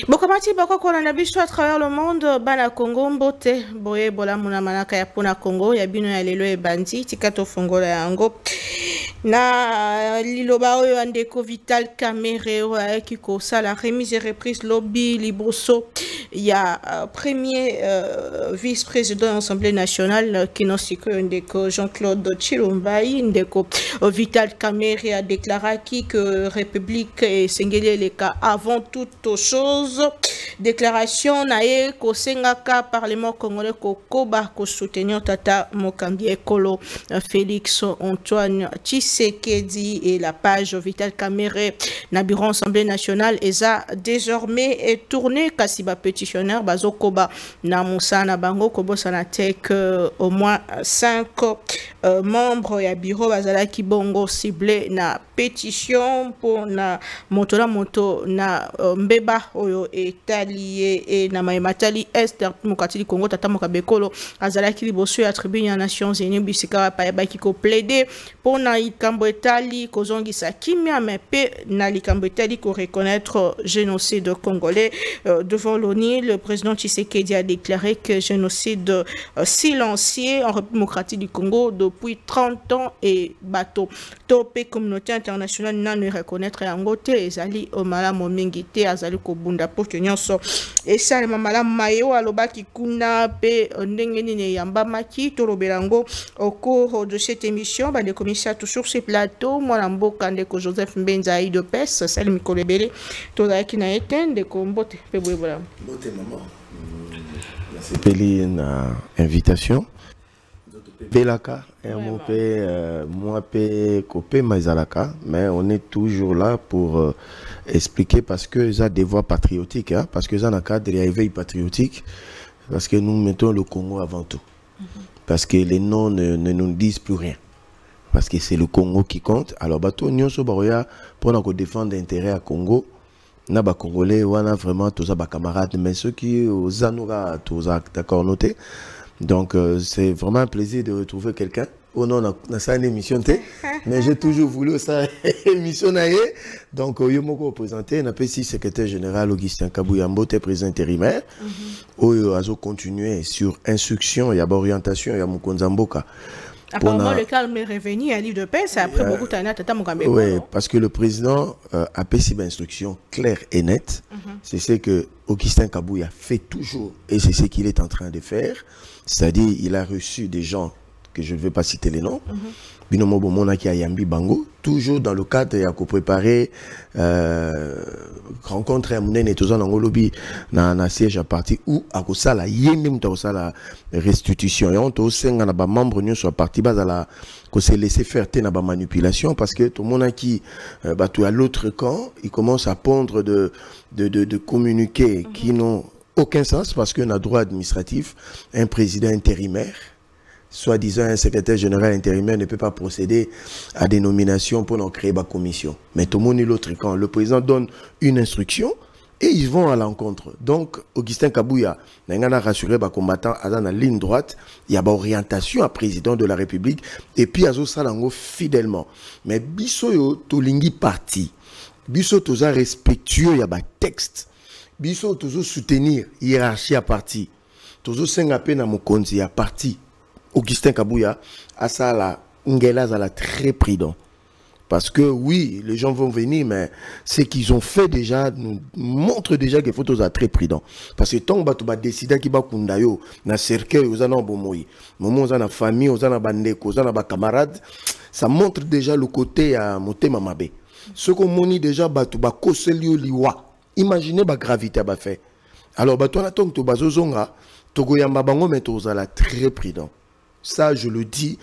Bokamati bako kolanda biso à travers le monde bana Congo mbote boye bola muna manaka ya pona Congo ya bino ya lelo e bandi tikato fongola yango na liloba oyo andeko Vital Kamerhe oyo kiko sala remise et reprise lobby liboso ya premier vice-président de l'Assemblée nationale qui non siko ndeko Jean-Claude Chilombai ndeko Vital Kamerhe a déclaré que République et Sengele leka avant toute chose. Déclaration nae ko sengaka Parlement congolais ko koba ko soutenir tata Mokambi Ekolo Félix Antoine Tshisekedi et la page Vital Kamerhe na bureau Assemblée nationale eza désormais tourné kasiba pétitionnaire bazo koba na musana bango ko bosana tek au moins 5 membres ya bureau bazala ki bongo ciblé na pétition pour na moto na mbeba oyo etalié et na maimatali Esther Mukatili Congo tata Mokabekolo azala ki liboso ya tribune ya Nations Unies bisika pa ba ki ko plaider pour na ikambo etali kozongisa kimia mepe na likambo etali ko reconnaître génocide congolais devant l'ONU. Le président Tshisekedi a déclaré que génocide silencieux en République démocratique du Congo depuis 30 ans et bateau topé communauté internationale n'a ne reconnaître yangote ezali omala momingite azali ko bunda pour que nyonso et ça mamala mayo alobaki kuna pe ndenge nini yamba maki torobelango au cours de cette émission ba de commissaires toujours sur plateau moi mboka ndeko Joseph Mbenza de pes sel mikolebele to la kina etende ko mbote pe boyebola mbote maman c'est peli na invitation Belaka, moi, Kopé, Maizalaka, mais on est toujours là pour expliquer parce que ça a des voix patriotiques, hein, parce que ça a un cadre d'éveil patriotique, parce que nous mettons le Congo avant tout. Parce que les noms ne nous disent plus rien. Parce que c'est le Congo qui compte. Alors, bateau, nous sommes pour défendre l'intérêt à Congo. Na ba Congolais, on a vraiment tous les camarades, mais ceux qui aux anoura, tous d'accord noté. Donc, c'est vraiment un plaisir de retrouver quelqu'un. Oh non, on a ça une émission, mais j'ai toujours voulu ça émission. Donc, je me représenté, on a si secrétaire général Augustin Kabouyambo, président intérimaire. On a continué sur instruction, il y a orientation, il y a Mukonzamboka. Apparemment, le calme est revenu à l'île de paix, c'est après beaucoup d'années à Tata Mokambe. Oui, parce que le président a fait une instruction claire et nette. C'est ce que Augustin Kabouya fait toujours et c'est ce qu'il est en train de faire. C'est-à-dire, il a reçu des gens que je ne vais pas citer les noms. Binomo Bomonaki Ayambi Bango, toujours dans le cadre de préparer rencontre à Mounen et tous en Angolobi dans un siège à partir où à Kosala yénim la restitution et on te aussi on a pas membre nous soit parti bas à la qu'on s'est laissé faire t'es na ba manipulation parce que tout le monde qui tout à l'autre camp il commence à pondre de communiquer qui n'ont aucun sens parce qu'on a droit administratif un président intérimaire soi-disant un secrétaire général intérimaire ne peut pas procéder à des nominations pour en créer une commission. Mais tout le monde est l'autre camp. Le président donne une instruction et ils vont à l'encontre. Donc, Augustin Kabouya, il a rassuré les combattants à la ligne droite, il y a une orientation à président de la République et puis à Zosalango fidèlement. Mais Bisso Tolingi parti, Bisso Toza respectueux, il y a un texte. Bisso Tozo soutenir, hiérarchie à parti. Tozo Sengape na Mokonzi à parti. Augustin Kabouya, à ça, la Ngela, la très prudent. Parce que oui, les gens vont venir, mais ce qu'ils ont fait déjà nous montre déjà qu'il faut être très prudent. Parce que tant que tu vas décider qu'il va kundayo, na cercueil, aux ana bomoyi, moment aux ana famille, aux ana bandeko, aux ana camarades, ça montre déjà le côté à monter mamabe. Ce qu'on moni déjà, tu vas koselio liwa. Imaginez la gravité à faire. Alors, tu vas attendre que tu vas zozonga, tu vas bango, mais tu vas très prudent. Ça, je le dis,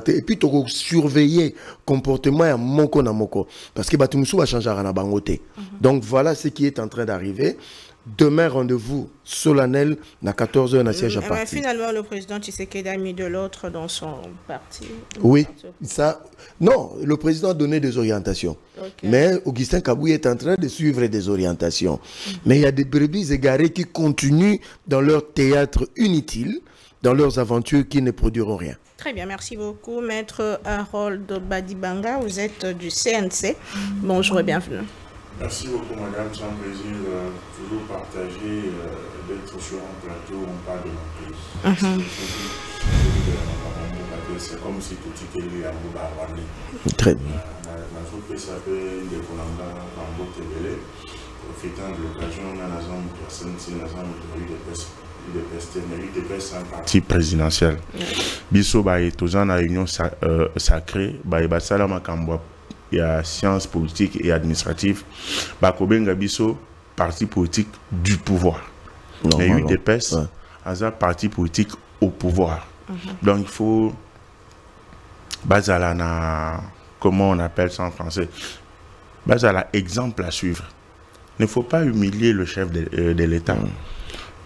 et puis tu vas surveiller le comportement à moko na moko. Parce que tu va changer à bangote. Donc voilà ce qui est en train d'arriver. demain, rendez-vous solennel à 14h à siège à parti. Finalement, le président Tshisekedi a mis de l'autre dans son parti. Oui, ça. Non, le président a donné des orientations. Okay. Mais Augustin Kabouye est en train de suivre des orientations. Mais il y a des brebis égarées qui continuent dans leur théâtre inutile, dans leurs aventures qui ne produiront rien. Très bien, merci beaucoup, Maître Harold Badibanga. Vous êtes du CNC. Bonjour et bienvenue. Merci beaucoup, madame. C'est un plaisir toujours partager, d'être sur un plateau où on parle de notre pays. C'est comme si tout était lié à Moubaouani. Très bien. Je trouve que ça fait des Colambas en beau télé. Profitant de l'occasion, on a une personne, c'est une parti présidentiel. Biso ba etozan na réunion sacrée ba ebasala makambo ya sciences politiques et administratives ba kobenga biso parti politique du pouvoir. Mais UDPS a parti politique au pouvoir. Donc il faut bazala na comment on appelle ça en français, bazala exemple à suivre. Il ne faut pas humilier le chef de l'État.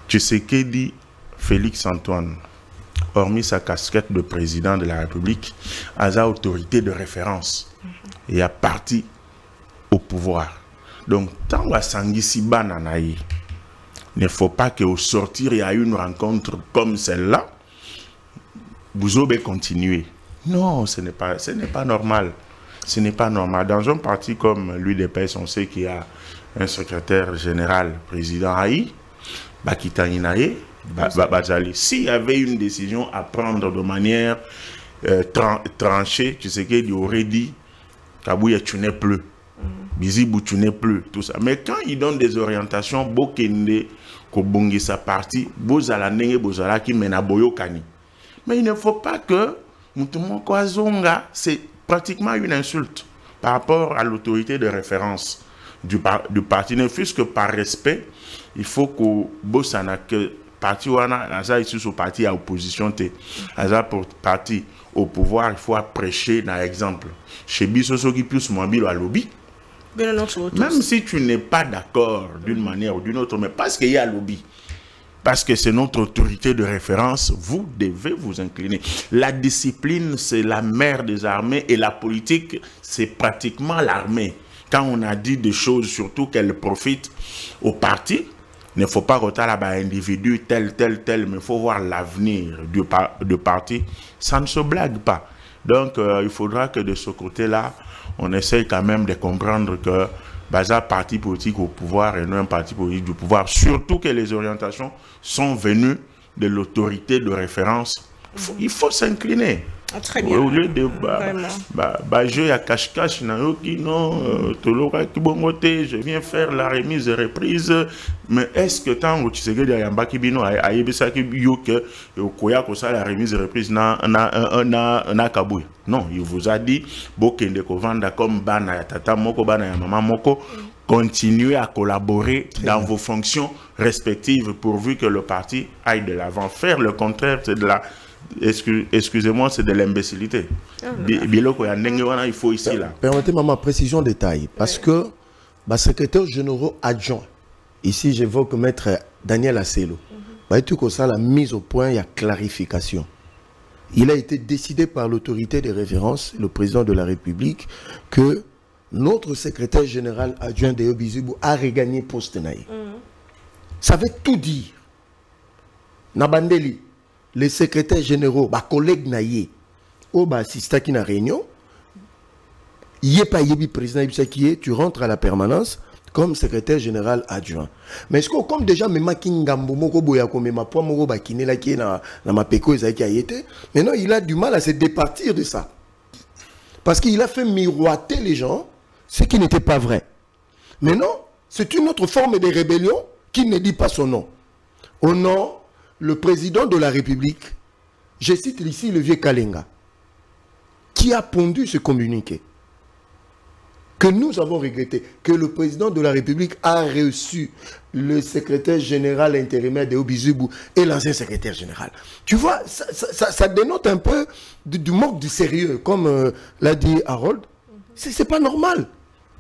Tshisekedi Félix Antoine, hormis sa casquette de président de la République, a sa autorité de référence et a parti au pouvoir. Donc, tant que Sangisi Bananaï, il ne faut pas qu'au sortir, il y a une rencontre comme celle-là, vous devez continuer. Non, ce n'est pas normal. Ce n'est pas normal. Dans un parti comme l'UDPS, on sait qu'il y a un secrétaire général, président Haï, s'il y avait une décision à prendre de manière tranchée, tu sais qu'il aurait dit Kabouya, tu n'es plus, Bizibou, tu n'es plus, tout ça. Mais quand il donne des orientations, Bokende, Kobongi sa partie, Bozala Nenge, Bozala qui mène à Boyokani. Mais il ne faut pas que Moutoumon Kwazonga, c'est pratiquement une insulte par rapport à l'autorité de référence du parti, ne fût-ce que par respect. Il faut que Bossana, que parti wana, Aza ici sur parti à opposition, Aza pour parti au pouvoir, il faut prêcher dans l'exemple. Chez Bissoso qui plus mobile à lobby. Même si tu n'es pas d'accord d'une manière ou d'une autre, mais parce qu'il y a lobby, parce que c'est notre autorité de référence, vous devez vous incliner. La discipline, c'est la mère des armées et la politique, c'est pratiquement l'armée. Quand on a dit des choses, surtout qu'elles profitent au parti, il ne faut pas retarder à un individu tel, mais il faut voir l'avenir du parti. Ça ne se blague pas. Donc, il faudra que de ce côté-là, on essaye quand même de comprendre que un parti politique au pouvoir et non un parti politique du pouvoir, surtout que les orientations sont venues de l'autorité de référence. Il faut s'incliner. Ah, très bien. Au lieu de jeu à cache-cache, je viens faire la remise de reprise. Mais est-ce que tant que tu sais que la remise de reprise na Kabouya? Non, il vous a dit Bokende Kovanda comme Bana ya Tata Moko, Bana ya Mama Moko. Continuez à collaborer dans vos fonctions respectives pourvu que le parti aille de l'avant. Faire le contraire, c'est de la... Excusez-moi, c'est de l'imbécilité. Il faut ici là. Permettez-moi ma précision détail. Parce que le secrétaire général adjoint, ici j'évoque maître Daniel Asselo, tout comme ça, la mise au point, il y a clarification. Il a été décidé par l'autorité de référence, le président de la République, que notre secrétaire général adjoint de Bizibou a regagné poste naï. Ça veut tout dire. Nabandeli. Les secrétaires généraux, collègues naïe, ou assistant qui na réunion, président tu rentres à la permanence comme secrétaire général adjoint. Mais est-ce que comme déjà même maintenant il a du mal à se départir de ça. Parce qu'il a fait miroiter les gens, ce qui n'était pas vrai. Maintenant, c'est une autre forme de rébellion qui ne dit pas son nom. Au nom le président de la République, je cite ici le vieux Kalenga, qui a pondu ce communiqué, que nous avons regretté, que le président de la République a reçu le secrétaire général intérimaire de Obizibou et l'ancien secrétaire général. Tu vois, ça dénote un peu du manque de sérieux, comme l'a dit Harold. C'est pas normal.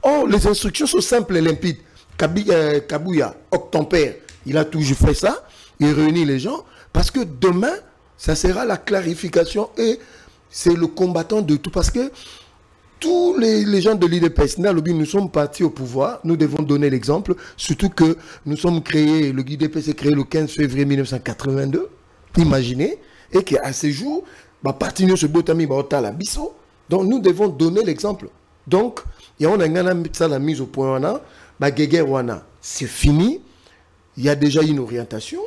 Oh, les instructions sont simples et limpides. Kabouya, Octompère, il a toujours fait ça. Il réunit les gens parce que demain, ça sera la clarification et c'est le combattant de tout. Parce que tous les gens de l'IDPS, nous sommes partis au pouvoir, nous devons donner l'exemple, surtout que nous sommes créés, le IDPS est créé le 15 février 1982, imaginez, et qu'à ce jour, parti nous se botami la biso. Donc nous devons donner l'exemple. Donc, on a la mise au point, c'est fini, il y a déjà une orientation,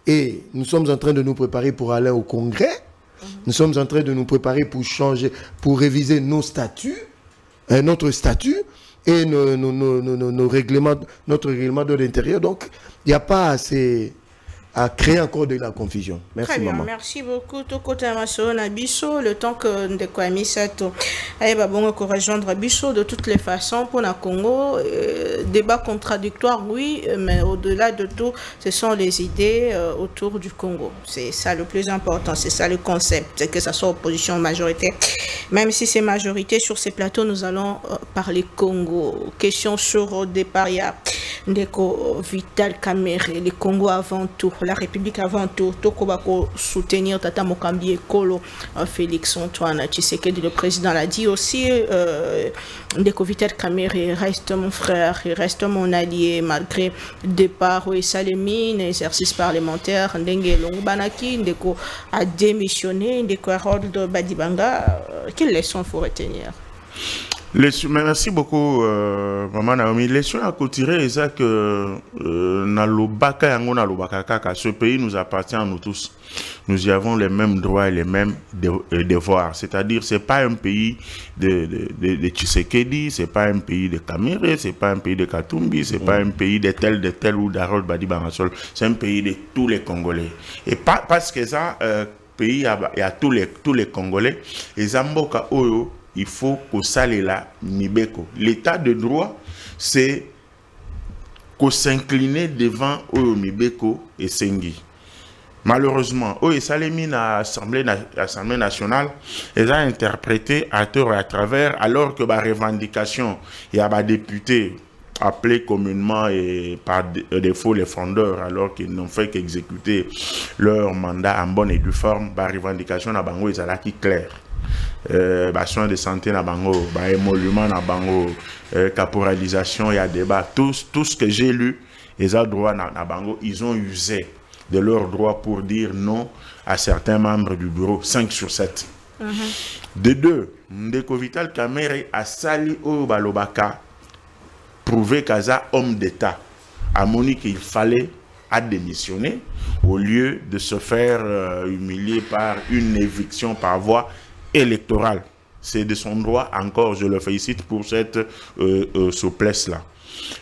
et nous sommes en train de nous préparer pour aller au Congrès. Nous sommes en train de nous préparer pour changer, pour réviser nos statuts, notre statut et nos règlements, notre règlement de l'intérieur. Donc, il n'y a pas assez à créer encore de la confusion. Merci, très bien, maman. merci beaucoup. Le temps que nous avons mis ça, bon rejoindre Bisso de toutes les façons pour le Congo. Débat contradictoire, oui, mais au-delà de tout, ce sont les idées autour du Congo. C'est ça le plus important, c'est ça le concept, c'est que ça soit opposition majoritaire. Même si c'est majorité sur ces plateaux, nous allons parler Congo. Question sur au départ, il y a Ndeko Vital Kamerhe, le Congo avant tout, la République avant tout, Tokobako soutenir Tata Mokambi Ekolo, Félix Antoine Tshisekedi, le président l'a dit aussi, Ndeko Vital Kamerhe reste mon frère, il reste mon allié malgré départ et Salemine, exercice parlementaire, Ndenge Longbanaki, Ndeko a démissionné, Ndeko Harold Badibanga, quelle leçon faut retenir? Merci beaucoup, Maman Naomi. Les leçons à tirer, c'est que ce pays nous appartient à nous tous. Nous y avons les mêmes droits et les mêmes devoirs. C'est-à-dire, c'est pas un pays de Tshisekedi, c'est pas un pays de Kamerhe, c'est pas un pays de Katumbi, c'est pas un pays de tel ou d'Harold Badibanga. C'est un pays de tous les Congolais. Et pas parce que ça, pays, il y a tous les Congolais. Et Zamboka Oyo, il faut que ça là Mibeko. L'état de droit, c'est qu'on s'incliner devant Oyo Mibeko et Sengi. Malheureusement, Oyo Salemine à l'Assemblée nationale, ils ont interprété à tort et à travers, alors que la revendication, il y a des députés appelés communément et par défaut les fondeurs, alors qu'ils n'ont fait qu'exécuter leur mandat en bonne et due forme, la revendication à Bango est là qui claire. Soins de santé na bango, émolument na bango, caporalisation, il y a débat. Tout ce que j'ai lu, les droits na bango, ils ont usé de leurs droits pour dire non à certains membres du bureau, 5 sur 7. De deux, Ndeko Vital Kamerhe a sali au Balobaka, prouvé qu'Aza, homme d'État, a moni qu'il fallait démissionner au lieu de se faire humilier par une éviction par voie électorale. C'est de son droit, encore, je le félicite pour cette souplesse-là.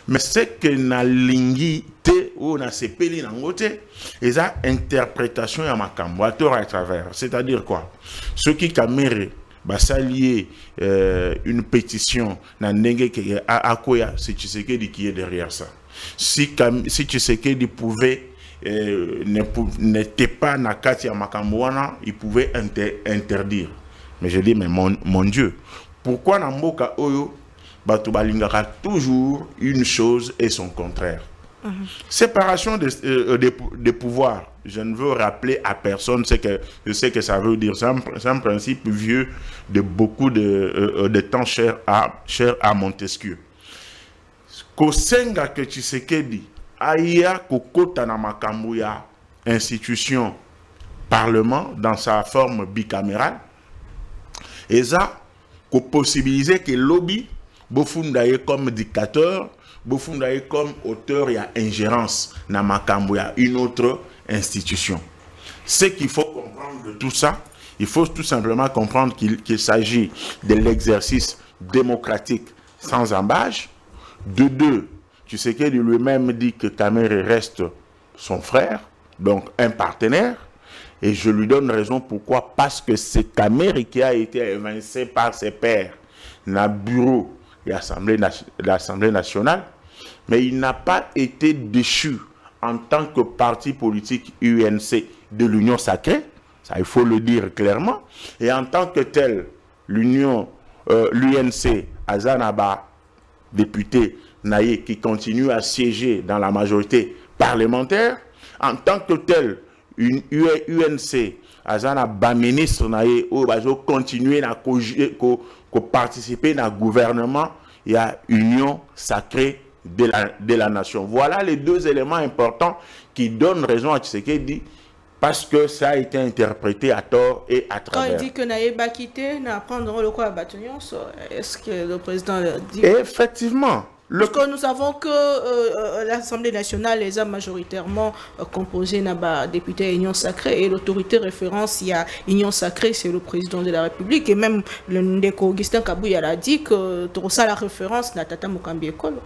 Mais c'est que na lingi te ou na sepeli nangote, et ça interprétation ya makambo à tort à travers. C'est-à-dire quoi? Ceux qui Kamerhe bah s'allier une pétition na ndenge à quoi c'est Tshisekedi qui est derrière ça. Si Tshisekedi pouvait n'était pas na kati ya makambo wana, il pouvait interdire. Mais je dis, mais mon Dieu, pourquoi dans Mboka Oyo, Batu Balingaka toujours une chose et son contraire? Séparation des pouvoirs. Je ne veux rappeler à personne ce que je sais que ça veut dire. C'est un principe vieux de beaucoup de temps cher à Montesquieu. Kosenga que Tshisekedi aya kokota na makambo ya institution parlement dans sa forme bicamérale. Et ça, qu'on possibilise que lobby, Bofundaye comme dictateur, Bofundaye comme auteur, il y a ingérence dans Makambo, il y a une autre institution. Ce qu'il faut comprendre de tout ça, il faut tout simplement comprendre qu'il s'agit de l'exercice démocratique sans embâche. De deux, tu sais qu'il lui-même dit que Kamerhe reste son frère, donc un partenaire. Et je lui donne raison pourquoi, parce que c'est Kamerhe qui a été évincé par ses pairs dans le bureau de l'Assemblée nationale, mais il n'a pas été déchu en tant que parti politique UNC de l'Union sacrée, ça il faut le dire clairement, et en tant que tel, l'UNC Azanaba, député Naye qui continue à siéger dans la majorité parlementaire, en tant que tel, une UNC, azana ba ministre naye ou bazo continuer à participer dans le gouvernement, il y a union sacrée de la nation. Voilà les deux éléments importants qui donnent raison à Tshisekedi, parce que ça a été interprété à tort et à travers. Quand il dit que Naïba quitté, n'a prendre le quoi à Batunion, est-ce que le président le dit? Effectivement. Parce que nous savons que l'Assemblée nationale les a majoritairement composés d'un député Union Sacrée, et l'autorité référence, il y a Union Sacrée, c'est le président de la République, et même le Ndeko Augustin Kabouya a dit que tout ça la référence n'a Tata Mukambi Ekolo.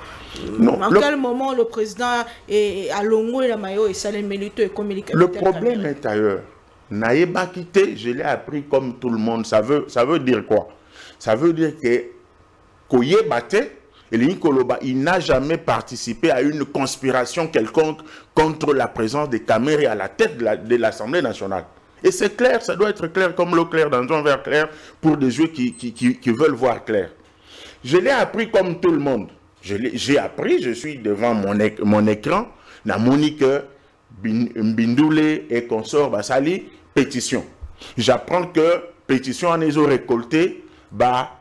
En quel moment le président est à Longo et la Mayo et Salem Melito et comme le problème est ailleurs. Naïba quitté, je l'ai appris comme tout le monde. Ça veut dire quoi? Ça veut dire que Koye Baté, il n'a jamais participé à une conspiration quelconque contre la présence des Kaméré à la tête de l'Assemblée nationale. Et c'est clair, ça doit être clair comme l'eau claire dans un verre clair pour des yeux qui veulent voir clair. Je l'ai appris comme tout le monde. J'ai appris, je suis devant mon écran, la Monique Mbindoulé et consort Basali, pétition. J'apprends que pétition en ont récolté,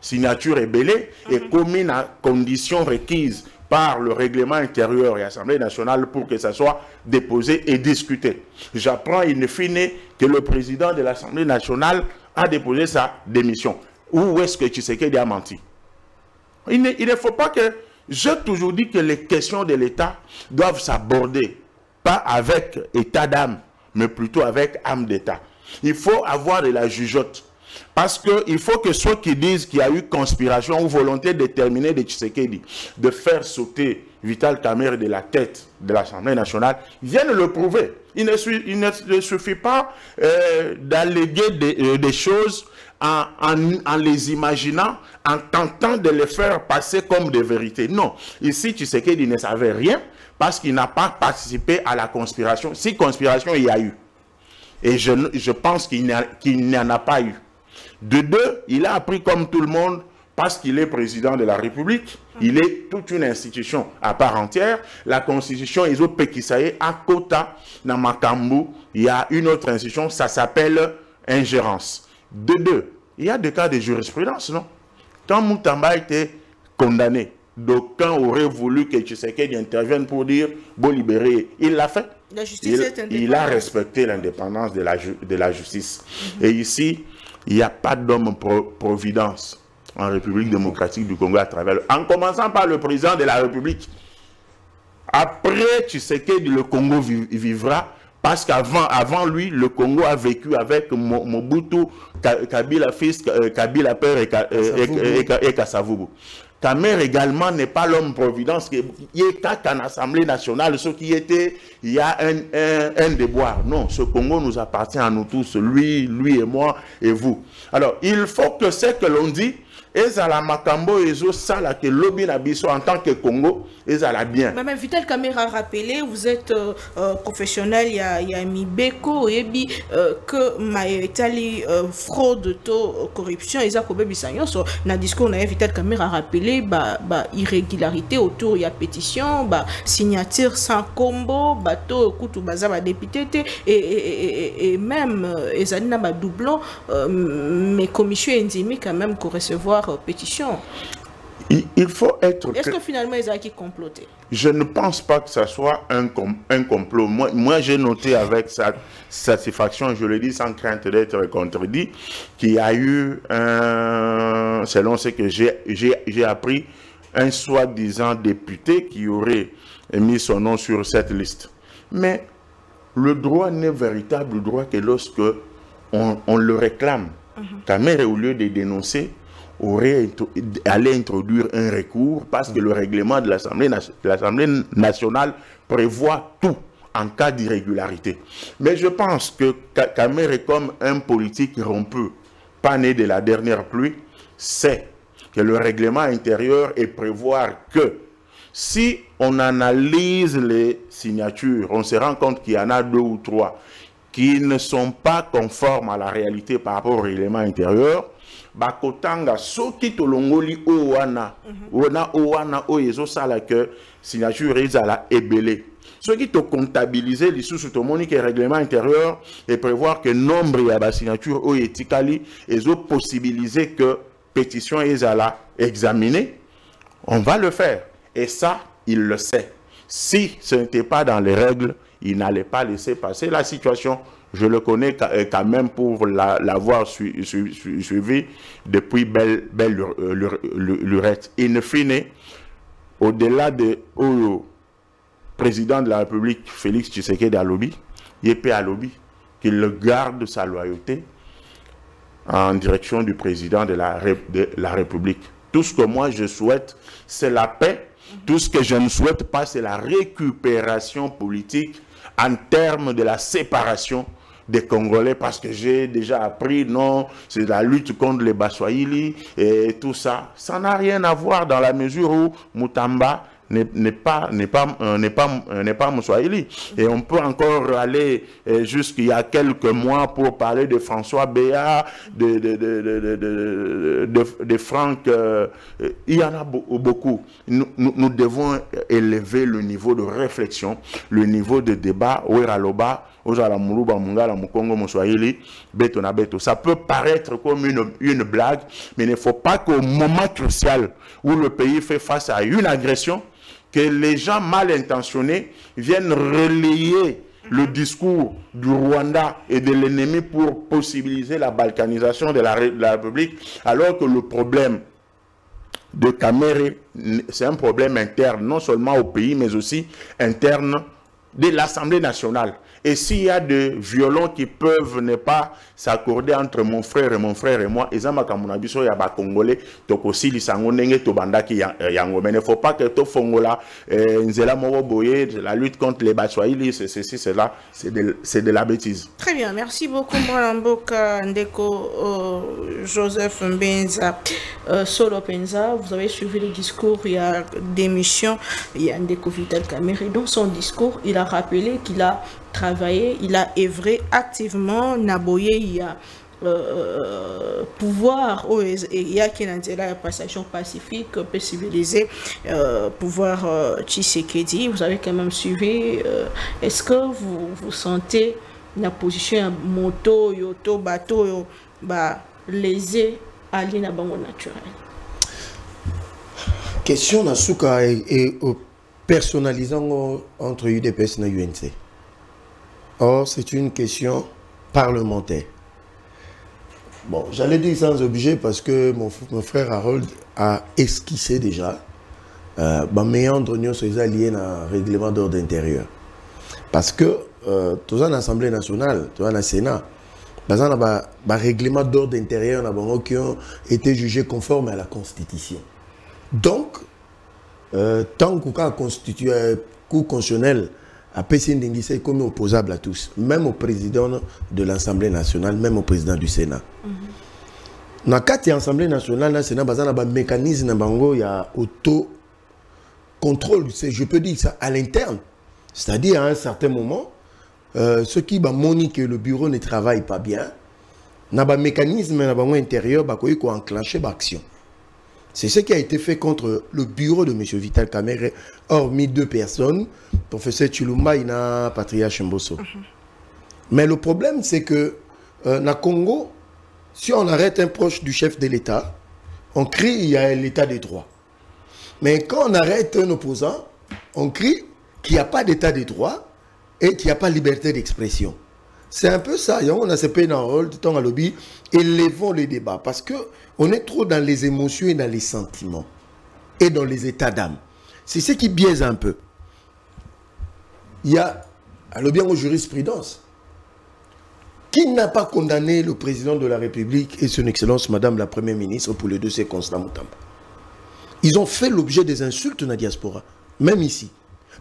signature est belée et commune à conditions requises par le règlement intérieur et l'Assemblée nationale pour que ça soit déposé et discuté. J'apprends in fine que le président de l'Assemblée nationale a déposé sa démission. Où est-ce que Tshisekedi a menti? Il ne faut pas que... J'ai toujours dit que les questions de l'État doivent s'aborder, pas avec état d'âme, mais plutôt avec âme d'État. Il faut avoir de la jugeote. Parce qu'il faut que ceux qui disent qu'il y a eu conspiration ou volonté déterminée de Tshisekedi de faire sauter Vital Kamerhe de la tête de l'Assemblée nationale viennent le prouver. Il ne suffit pas d'alléguer des choses en les imaginant, en tentant de les faire passer comme des vérités. Non, ici Tshisekedi ne savait rien parce qu'il n'a pas participé à la conspiration. Si conspiration il y a eu, et je pense qu'il n'y en a pas eu. De deux, il a appris comme tout le monde parce qu'il est président de la République. Il est toute une institution à part entière. La Constitution, ils ont pékisaye à Kota, dans Makambu. Il y a une autre institution, ça s'appelle ingérence. De deux, il y a des cas de jurisprudence, non? Quand Moutamba était condamné, d'aucuns auraient voulu que Tshisekedi intervienne pour dire « bon libérer ». Il l'a fait. La justice est indépendante. Il a respecté l'indépendance de la justice. Et ici, il n'y a pas d'homme providence en République démocratique du Congo à travers... En commençant par le président de la République. Après, Tshisekedi, le Congo vivra, parce qu'avant lui, le Congo a vécu avec Mobutu, Kabila fils, Kabila père et Kasavubu. Kamerhe également n'est pas l'homme providence. Il est qu'en Assemblée nationale, ce qui était, il y a un déboire. Non, ce Congo nous appartient à nous tous, lui et moi et vous. Alors, il faut que ce que l'on dit, ezala makambo ezo sala que lobby na biso en tant que Congo ezala bien. Mais Vital Kamerhe a rappelé, vous êtes professionnel, il y a Mibeko et que maïtali fraude to corruption et ça ko bebi sanyo so na discours na Vital Kamerhe a rappelé irrégularité autour il y a pétition signature sans combo bateau kutu baza ba député et même ezali na ba doublon mais commission endémique quand même ko recevoir pétition. Il faut être... Est-ce que finalement ils ont qui comploté? Je ne pense pas que ça soit un complot. Moi j'ai noté avec satisfaction, je le dis sans crainte d'être contredit, qu'il y a eu, selon ce que j'ai appris, un soi-disant député qui aurait mis son nom sur cette liste. Mais le droit n'est véritable droit que lorsque on le réclame. Kamerhe, au lieu de dénoncer, allait introduire un recours parce que le règlement de l'Assemblée nationale prévoit tout en cas d'irrégularité. Mais je pense que Kamerhe, comme un politique rompu, pas né de la dernière pluie, sait que le règlement intérieur est prévoir que si on analyse les signatures, on se rend compte qu'il y en a 2 ou 3 qui ne sont pas conformes à la réalité par rapport au règlement intérieur, bakotanga soki tolongoli owana owana oyezo sala que signature ezala ebele. Ce qui te comptabilise les sous monique et règlement intérieur et prévoir que nombre de la signature ou etikali et possibiliser que pétition est à la examiner, on va le faire. Et ça, il le sait. Si ce n'était pas dans les règles, il n'allait pas laisser passer la situation. Je le connais quand même pour l'avoir suivi depuis belle lurette. In fine, au-delà de président de la République, Félix Tshisekedi Alobi, Yepé Alobi, qu'il garde sa loyauté en direction du président de la République. Tout ce que moi je souhaite, c'est la paix. Tout ce que je ne souhaite pas, c'est la récupération politique en termes de la séparation des Congolais, parce que j'ai déjà appris, non, c'est la lutte contre les Baswahili et tout ça. Ça n'a rien à voir dans la mesure où Mutamba n'est pas Moussouahili. Et on peut encore aller jusqu'il y a quelques mois pour parler de François Béat, de Franck. Il y en a beaucoup. Nous devons élever le niveau de réflexion, le niveau de débat. Ça peut paraître comme une blague, mais il ne faut pas qu'au moment crucial où le pays fait face à une agression, que les gens mal intentionnés viennent relayer le discours du Rwanda et de l'ennemi pour possibiliser la balkanisation de la République, alors que le problème de Kamere, c'est un problème interne, non seulement au pays, mais aussi interne de l'Assemblée nationale. Et s'il y a des violons qui peuvent ne pas s'accorder entre mon frère et moi, mais il ne faut pas que tout Fongola, la lutte contre les Batswahili, c'est ceci, c'est là, c'est de la bêtise. Très bien, merci beaucoup, Mboka Ndeko Joseph Mbenza Solo Penza. Vous avez suivi le discours, il y a des missions, il y a Ndeko Vital Kamerhe. Dans son discours, il a rappelé qu'il a travaillé, il a œuvré activement, Naboye, il y a pouvoir, il y a qui la passation pacifique, peut civiliser, pouvoir Tshisekedi. Vous avez quand même suivi. Est-ce que vous sentez la position moto, yoto, bateau, lésé à l'inabango naturel? Question Nasuka et personnalisant entre UDPS et UNC. Or, c'est une question parlementaire. Bon, j'allais dire sans objet parce que mon frère Harold a esquissé déjà méandre lié à un règlement d'ordre intérieur. Parce que tout ça, l'Assemblée nationale, tout ça, le Sénat, il y a un règlement d'ordre intérieur qui ont été jugés conformes à la Constitution. Donc, tant qu'on a constitué un coup constitutionnel, à PCN c'est comme opposable à tous, même au président de l'Assemblée nationale, même au président du Sénat. Dans le l'Assemblée nationale, le Sénat, il y a un mécanisme, il y a auto-contrôle, je peux dire ça, à l'interne. C'est-à-dire, à un certain moment, ceux qui montrent que le bureau ne travaille pas bien, il y a un mécanisme intérieur qui a enclenché l'action. C'est ce qui a été fait contre le bureau de M. Vital Kamerhe, hormis 2 personnes, professeur Chilumba et Patria Chimboso. Mais le problème, c'est que dans Congo, si on arrête un proche du chef de l'État, on crie il y a l'État des droits. Mais quand on arrête un opposant, on crie qu'il n'y a pas d'État des droits et qu'il n'y a pas de liberté d'expression. C'est un peu ça. On a ce pays dans le rôle du temps à lobby. Élevons les débats parce qu'on est trop dans les émotions et dans les sentiments et dans les états d'âme. C'est ce qui biaise un peu. Il y a à lobby en jurisprudence. Qui n'a pas condamné le président de la République et son Excellence Madame la Première ministre pour le dossier Constant Mutamba? Ils ont fait l'objet des insultes dans la diaspora. Même ici.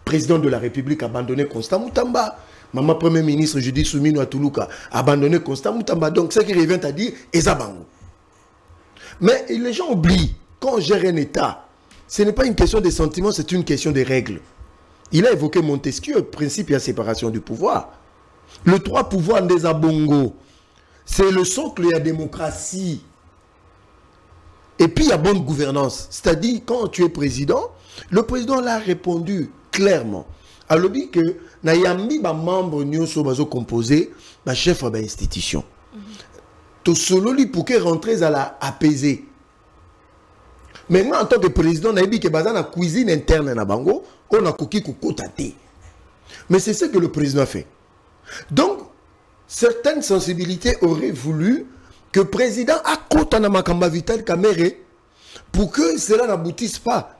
Président de la République a abandonné Constant Mutamba. Maman Premier ministre, je dis Soumino Atuluka, abandonné Constant Mutamba. Donc, ce qui revient à dire, Ezabango. Mais les gens oublient, quand on gère un État, ce n'est pas une question de sentiments, c'est une question de règles. Il a évoqué Montesquieu, principe de séparation du pouvoir. Le 3 pouvoirs des Abongo, c'est le socle de la démocratie. Et puis il y a bonne gouvernance. C'est-à-dire, quand tu es président, le président l'a répondu clairement. A lobby que Nayambi ba membre nyonso bazo composé ba chef ba institution. To solo li pour que rentrer à la apaiser. Maintenant en tant que président nayebi que baza na cuisine interne na bango, on a koki kokotate. Mais c'est ce que le président a fait. Donc certaines sensibilités auraient voulu que le président a côté na makamba Vital Kamerhe pour que cela n'aboutisse pas.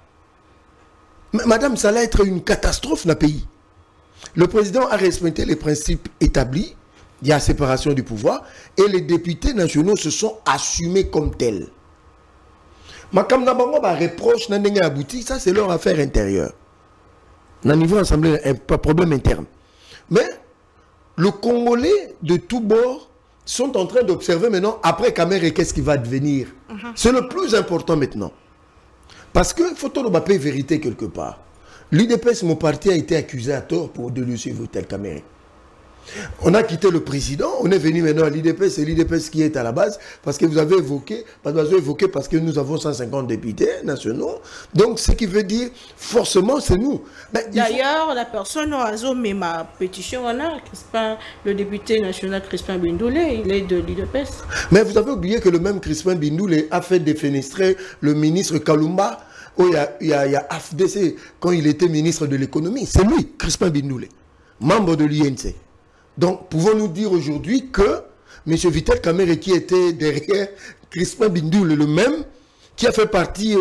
Madame, ça allait être une catastrophe dans le pays. Le président a respecté les principes établis. Il y a séparation du pouvoir. Et les députés nationaux se sont assumés comme tels. Makam Nabango va reproche n'endengue abouti. Ça, c'est leur affaire intérieure. Dans le niveau assemblée, un problème interne. Mais le Congolais de tous bords sont en train d'observer maintenant, après Kamerhe, qu'est-ce qui va devenir. C'est le plus important maintenant. Parce qu'il faut tout le vérité quelque part. L'UDPS, mon parti, a été accusé à tort pour dénoncer Vital Kamerhe. On a quitté le président, on est venu maintenant à l'UDPS, c'est l'UDPS qui est à la base, parce que vous avez évoqué, parce que nous avons 150 députés nationaux. Donc, ce qui veut dire, forcément, c'est nous. D'ailleurs, la personne a mis ma pétition, le député national Crispin Bindoulé, il est de l'UDPS. Mais vous avez oublié que le même Crispin Bindoulé a fait défenestrer le ministre Kalumba. Oh, il y a AFDC, quand il était ministre de l'économie. C'est lui, Crispin Bindoulé, membre de l'INC. Donc, pouvons-nous dire aujourd'hui que M. Vital Kamerhe, qui était derrière Crispin Bindoulé, le même, qui a fait partie,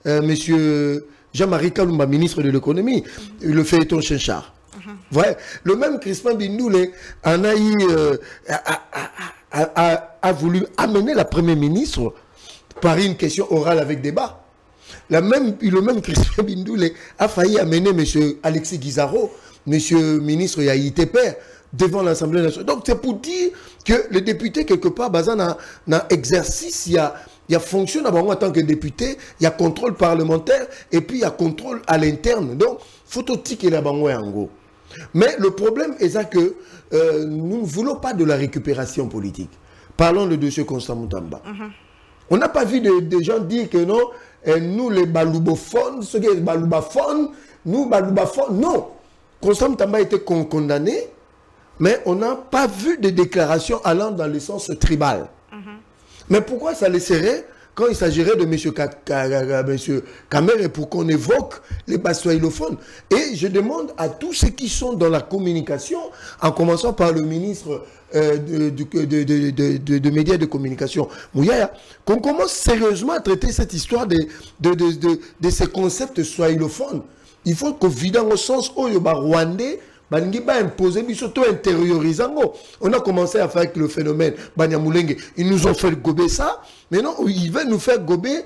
M. Jean-Marie Kalumba, ministre de l'économie, le feuilleton Chenchard. Ouais, le même Crispin Bindoulé en a eu, a voulu amener la première ministre par une question orale avec débat. Le même Crispin Bindoulé a failli amener M. Alexis Guizaro, M. ministre ITP, devant l'Assemblée nationale. Donc c'est pour dire que les députés, quelque part, dans l'exercice, il y a fonction en tant que député, il y a contrôle parlementaire et puis il y a contrôle à l'interne. Donc, il faut tout tirer la banque en gros. Mais le problème est ça que nous ne voulons pas de la récupération politique. Parlons de dossier Constant Moutamba. On n'a pas vu des gens dire que non, nous les baloubophones, ceux qui sont baloubophones, nous baloubophones, non. Constant Moutamba a été condamné, mais on n'a pas vu de déclarations allant dans le sens tribal. Mais pourquoi ça laisserait quand il s'agirait de M. Kamerhe pour qu'on évoque les bassoïlophones? Et je demande à tous ceux qui sont dans la communication, en commençant par le ministre de médias et de communication, Mouyaya, qu'on commence sérieusement à traiter cette histoire de ces concepts swahilophones. Il faut qu'on vide au sens où il y a rwandais, imposer, mais surtout intériorisant. On a commencé à faire avec le phénomène Banyamulenge. Ils nous ont fait gober ça. Mais non, ils veulent nous faire gober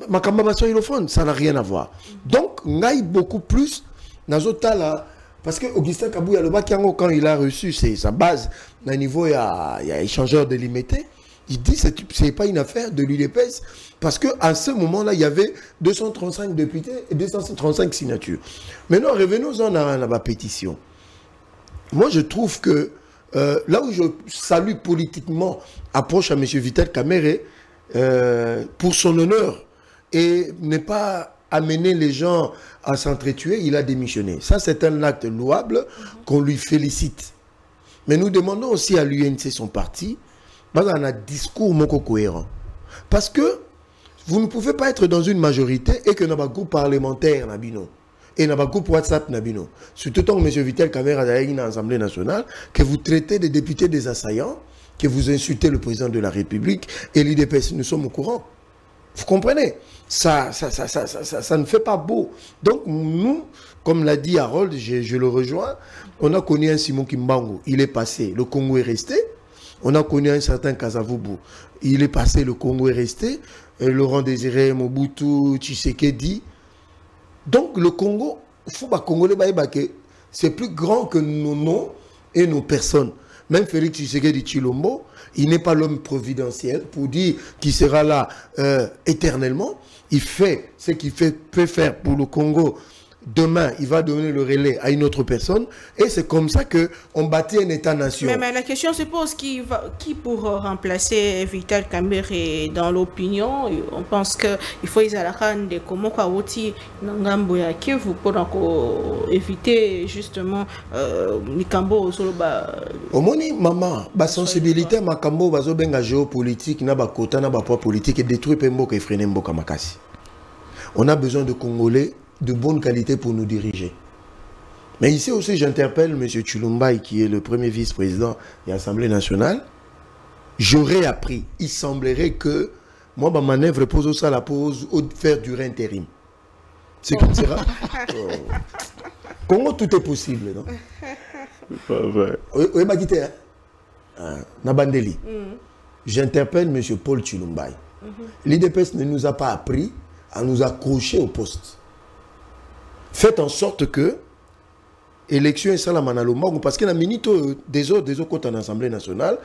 Makamba swahilophones. Ça n'a rien à voir. Donc, on a beaucoup plus dans là. Parce que Augustin Kabouya, le Bakiango, quand il a reçu sa base, à un niveau, il y a échangeur délimité. Il dit que ce n'est pas une affaire de l'UDPS. Parce qu'à ce moment-là, il y avait 235 députés et 235 signatures. Maintenant, revenons-en à la pétition. Moi, je trouve que là où je salue politiquement approche à M. Vital Kamerhe, pour son honneur, et ne pas amener les gens à s'entretuer, il a démissionné. Ça, c'est un acte louable qu'on lui félicite. Mais nous demandons aussi à l'UNC, son parti, dans un discours cohérent. Parce que vous ne pouvez pas être dans une majorité et que nous avons un groupe parlementaire, et nous avons un groupe WhatsApp, surtout tant que M. Vital Kamerhe a dans l'Assemblée nationale, que vous traitez des députés des assaillants, que vous insultez le président de la République et l'UDPS. Nous sommes au courant. Vous comprenez? Ça ne fait pas beau. Donc nous, comme l'a dit Harold, je le rejoins, on a connu un Simon Kimbangu, il est passé, le Congo est resté. On a connu un certain Kasavubu, il est passé, le Congo est resté. Laurent Désiré, Mobutu, Tshisekedi. Donc le Congo, il faut que les Congolais c'est plus grand que nos noms et nos personnes. Même Félix Tshisekedi Tshilombo, il n'est pas l'homme providentiel pour dire qu'il sera là éternellement. Il fait ce qu'il peut faire pour le Congo demain, il va donner le relais à une autre personne. Et c'est comme ça qu'on bâtit un État-nation. Mais la question se pose, qui pour remplacer Vital Kamerhe dans l'opinion? On pense qu'il faut de comment pour éviter justement Mikambo au moni maman, la sensibilité Makambo bazobenga géopolitique, na ba kota na ba poids politique et détruire Pemboka et freiner Mboka Makasi. On a besoin de Congolais de bonne qualité pour nous diriger. Mais ici aussi, j'interpelle M. Tshilombaï, qui est le premier vice-président de l'Assemblée nationale. J'aurais appris, il semblerait que moi, ma manœuvre pose ça la pause ou faire durer intérim. C'est comme ça. Comment tout est possible, non? Pas vrai. Oui, ma guitare. Nabandeli. J'interpelle M. Paul Tshilombaï. L'IDPS ne nous a pas appris à nous accrocher au poste. Faites en sorte que l'élection est ça la manalomago parce que la minute des autres côtés en Assemblée nationale,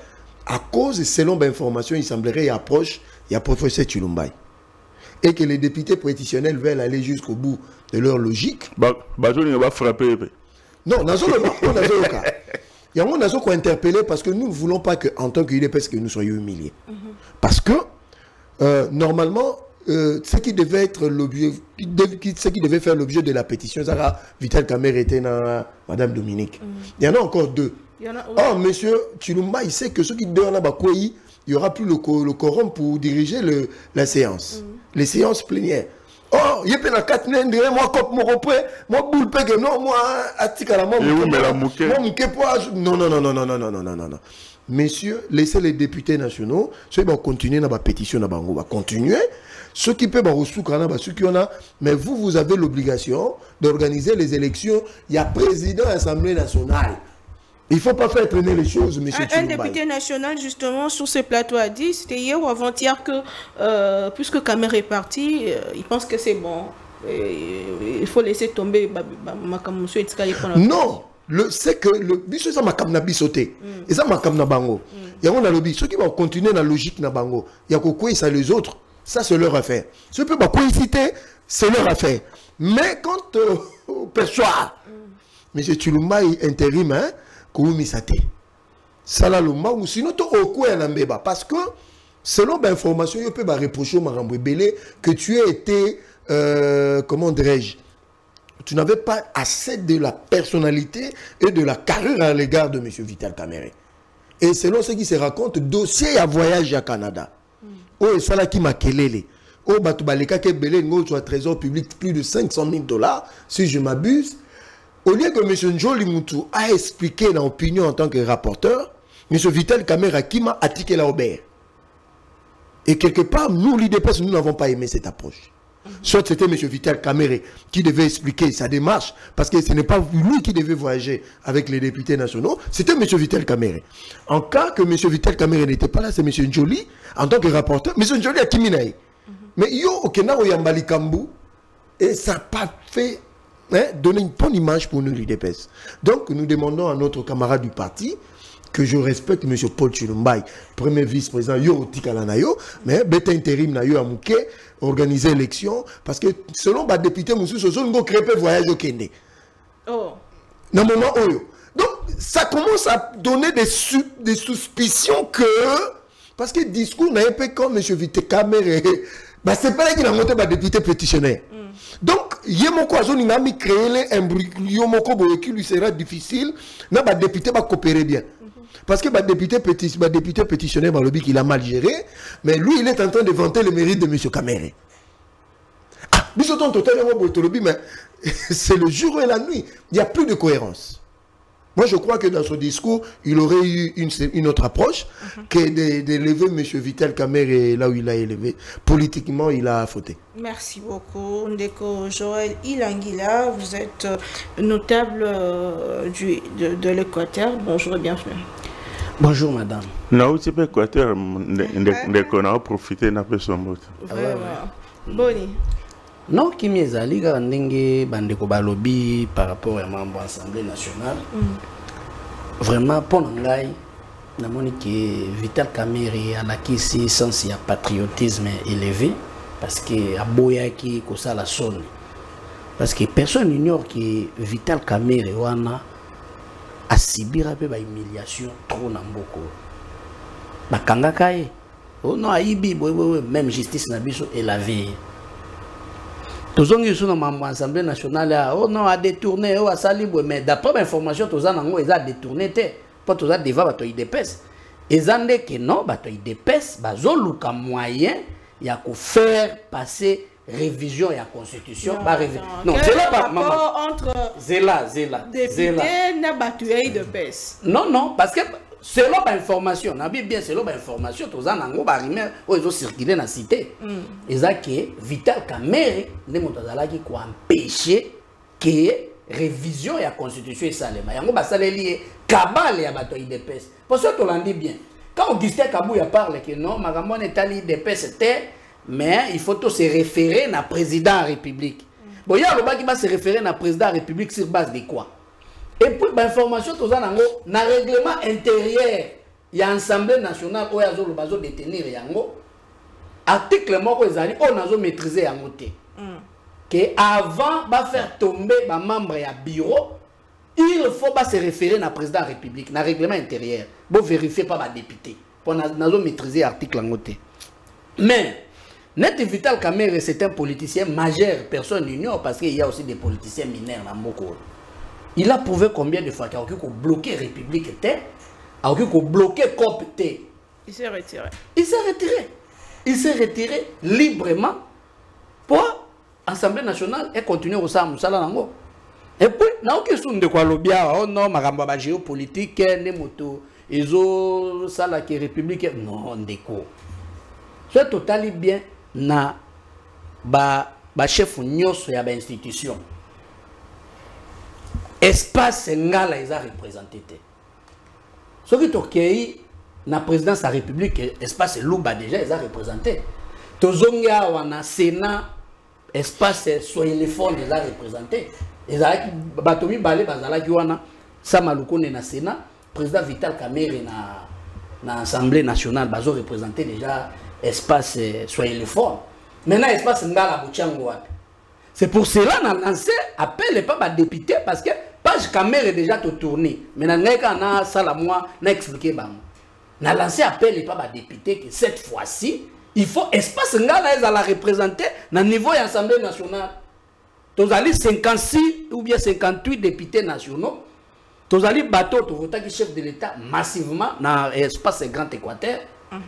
à cause, selon l'information, il semblerait qu'il approche, il y a professeur Tshilombaï. Et que les députés pétitionnels veulent aller jusqu'au bout de leur logique. Bajouni va frapper. Non, on a interpellé parce que nous ne voulons pas qu'en tant qu'UDPS que nous soyons humiliés. Parce que, normalement, ce qui devait être l'objet, ce qui devait faire l'objet de la pétition, ça Vital Kamerhe était dans Madame Dominique. Il y en a encore deux. Oh, monsieur Tshilombaï, il sait que ceux qui donnent à Bakoui, il n'y aura plus le quorum pour diriger la séance, les séances plénières. Oh, il y a pas 4 nègres, moi comme mon repère, moi boule pègue, non, moi atikala moi non. Messieurs, laissez les députés nationaux, ceux qui vont continuer dans la pétition, on va continuer. Ceux qui peuvent ceux qui en a, mais vous avez l'obligation d'organiser les élections. Il y a président de l'Assemblée nationale. Il ne faut pas faire traîner les choses, monsieur Tshilombaï. Un député national, justement, sur ce plateau a dit, c'était hier ou avant-hier, que puisque Kamerhe est parti, il pense que c'est bon. Il faut laisser tomber monsieur Etikali. Non, c'est que le but, c'est ça, Makamna bisoté. Et ça, Makamna bango. Il y a un lobby. Ceux qui vont continuer dans la logique na bango, il y a quoi ça les autres. Ça, c'est leur affaire. Ceux qui peuvent coïnciter, c'est leur affaire. Mais quand on perçoit, M. Tshilombaï intérim, hein, ça là le mal ou sinon tu au quoi parce que selon l'information il peut reprocher au Marambou Belé que tu as été comment dirais-je, tu n'avais pas assez de la personnalité et de la carrière à l'égard de M. Vital Kamerhe. Et selon ce qui se raconte, dossier à voyage à Canada. Oh, et ça là qui m'a kelele. Oh, Batubaleka Kebele, tu as trésor public plus de 500 000 $, si je m'abuse. Au lieu que M. Njoli Moutou a expliqué l'opinion en tant que rapporteur, M. Vital Kamerhe qui m'a attiqué la Aubert. Et quelque part, nous, l'IDPS, nous n'avons pas aimé cette approche. Soit c'était M. Vital Kamerhe qui devait expliquer sa démarche, parce que ce n'est pas lui qui devait voyager avec les députés nationaux, c'était M. Vital Kamerhe. En cas que M. Vital Kamerhe n'était pas là, c'est M. Njoli, en tant que rapporteur, M. Njoli a Kiminaï. Mais yo, Okena Oyambali Kambou, et ça n'a pas fait donner une bonne image pour nous, l'IDPS. Donc, nous demandons à notre camarade du parti, que je respecte M. Paul Tshilombaï, premier vice-président, yo Tikalanayo, mais bête intérim na yo amouké, organiser l'élection, parce que selon les députés, nous avons créé un voyage au Kenya. Oh. Dans le moment où. Donc, ça commence à donner des suspicions que, parce que le discours n'a pas comme M. Vital Kamerhe, bah, c'est pas là qu'il a monté les députés pétitionnaires. Donc, il y a créé un embryon qui lui sera difficile, mais les députés vont coopérer bien. Parce que les députés pétitionnaires vont le dire qu'il a mal géré, mais lui, il est en train de vanter le mérite de M. Kamerhe. Ah, mais c'est le jour et la nuit. Il n'y a plus de cohérence. Moi, je crois que dans ce discours, il aurait eu une autre approche que d'élever M. Vital Kamerhe là où il a élevé. Politiquement, il a fauté. Merci beaucoup, Ndeko Joël Ilangila. Vous êtes notable de l'Équateur. Bonjour et bienvenue. Bonjour, madame. Non, c'est pas Équateur. Ndeko a profité d'un peu son mot. Vraiment. Boni. Non, qui m'est allé ndenge bandeko balobi par rapport à membre de l'Assemblée nationale. Vraiment, pour nous, namoni que Vital Kamerhe a l'acquis sens patriotisme élevé parce que aboya qui kosa la sonne. Parce que personne n'ignore que Vital Kamerhe a subi une humiliation trop namboko. Bakangaka ye. Oh non, aibi, même justice na biso et la vie. Tous les gens dans l'Assemblée nationale, oh non, a détourné, oh a sali, mais d'après l'information, tous les gens ont détourné, pas tous les gens devant bato IDPS. Ils ont dit que non, bato IDPS, bazo luka moyen, il y a qu'à faire passer révision et la constitution. Non, c'est là pas maman. Entre Zela. Député n'a bato IDPS. Non, parce que selon l'information, on a bien selon l'information, tous les gens ont circulé dans la cité. Ils ont dit que Vital Kamerhe ne peut empêcher que révision et la constitution est salée. Il y a un lié cabale à bateau IDPS. Parce que tu l'as dit bien. Quand Augustin Kabouya parle que non, Magamon est à l'IDPS, mais il faut se référer à président de la République. Bon, il y a le bas qui va se référer à président de la République sur base de quoi? Et puis, l'information, dans le règlement intérieur, il y a l'Assemblée nationale où il y a le bateau détenir. Article moko ezali on a maîtrisé en côté. Que avant de faire tomber les membres du bureau, il faut pas se référer à président de la République, dans le règlement intérieur. Vous vérifiez pas les députés. Pour maîtriser l'article en côté. Mais, Net Vital Kamerhe, c'est un politicien majeur, personne n'ignore, parce qu'il y a aussi des politiciens mineurs dans Moko. Il a prouvé combien de fois qu'il a bloqué la République, il a bloqué le COP. Il s'est retiré. Il s'est retiré librement pour l'Assemblée nationale et continuer au sein de Salango. Et puis, il y a une question de quoi l'obia, oh non, ma géopolitique, les motos, ils ont ça la République. Non, déco. C'est totalement bien na ba chef nyos ya ba institution. Espace ngala ils a représenté. Ce qui est na présidence de la République, espace Louba déjà ils a représenté. Tozonga wana Sénat, espace soyez les fonds ils a représenté. Ils a batomi balé bazala ki wana Samaluko na Sénat, président Vital Kamerhe na Assemblée nationale bazo représenté déjà espace soyez les fonds. Maintenant espace ngala bochango. C'est pour cela qu'on a lancé appel pas à député parce que page Kamerhe est déjà tourné. Mais on a ça la moi expliqué on a lancé appel pas à député que cette fois-ci il faut espace ngala ils la représenter dans niveau de l'Assemblée nationale. Tous allez 56 ou bien 58 députés nationaux. Tous allez bateau to voter qui chef de l'État massivement dans l'espace Grand Équateur.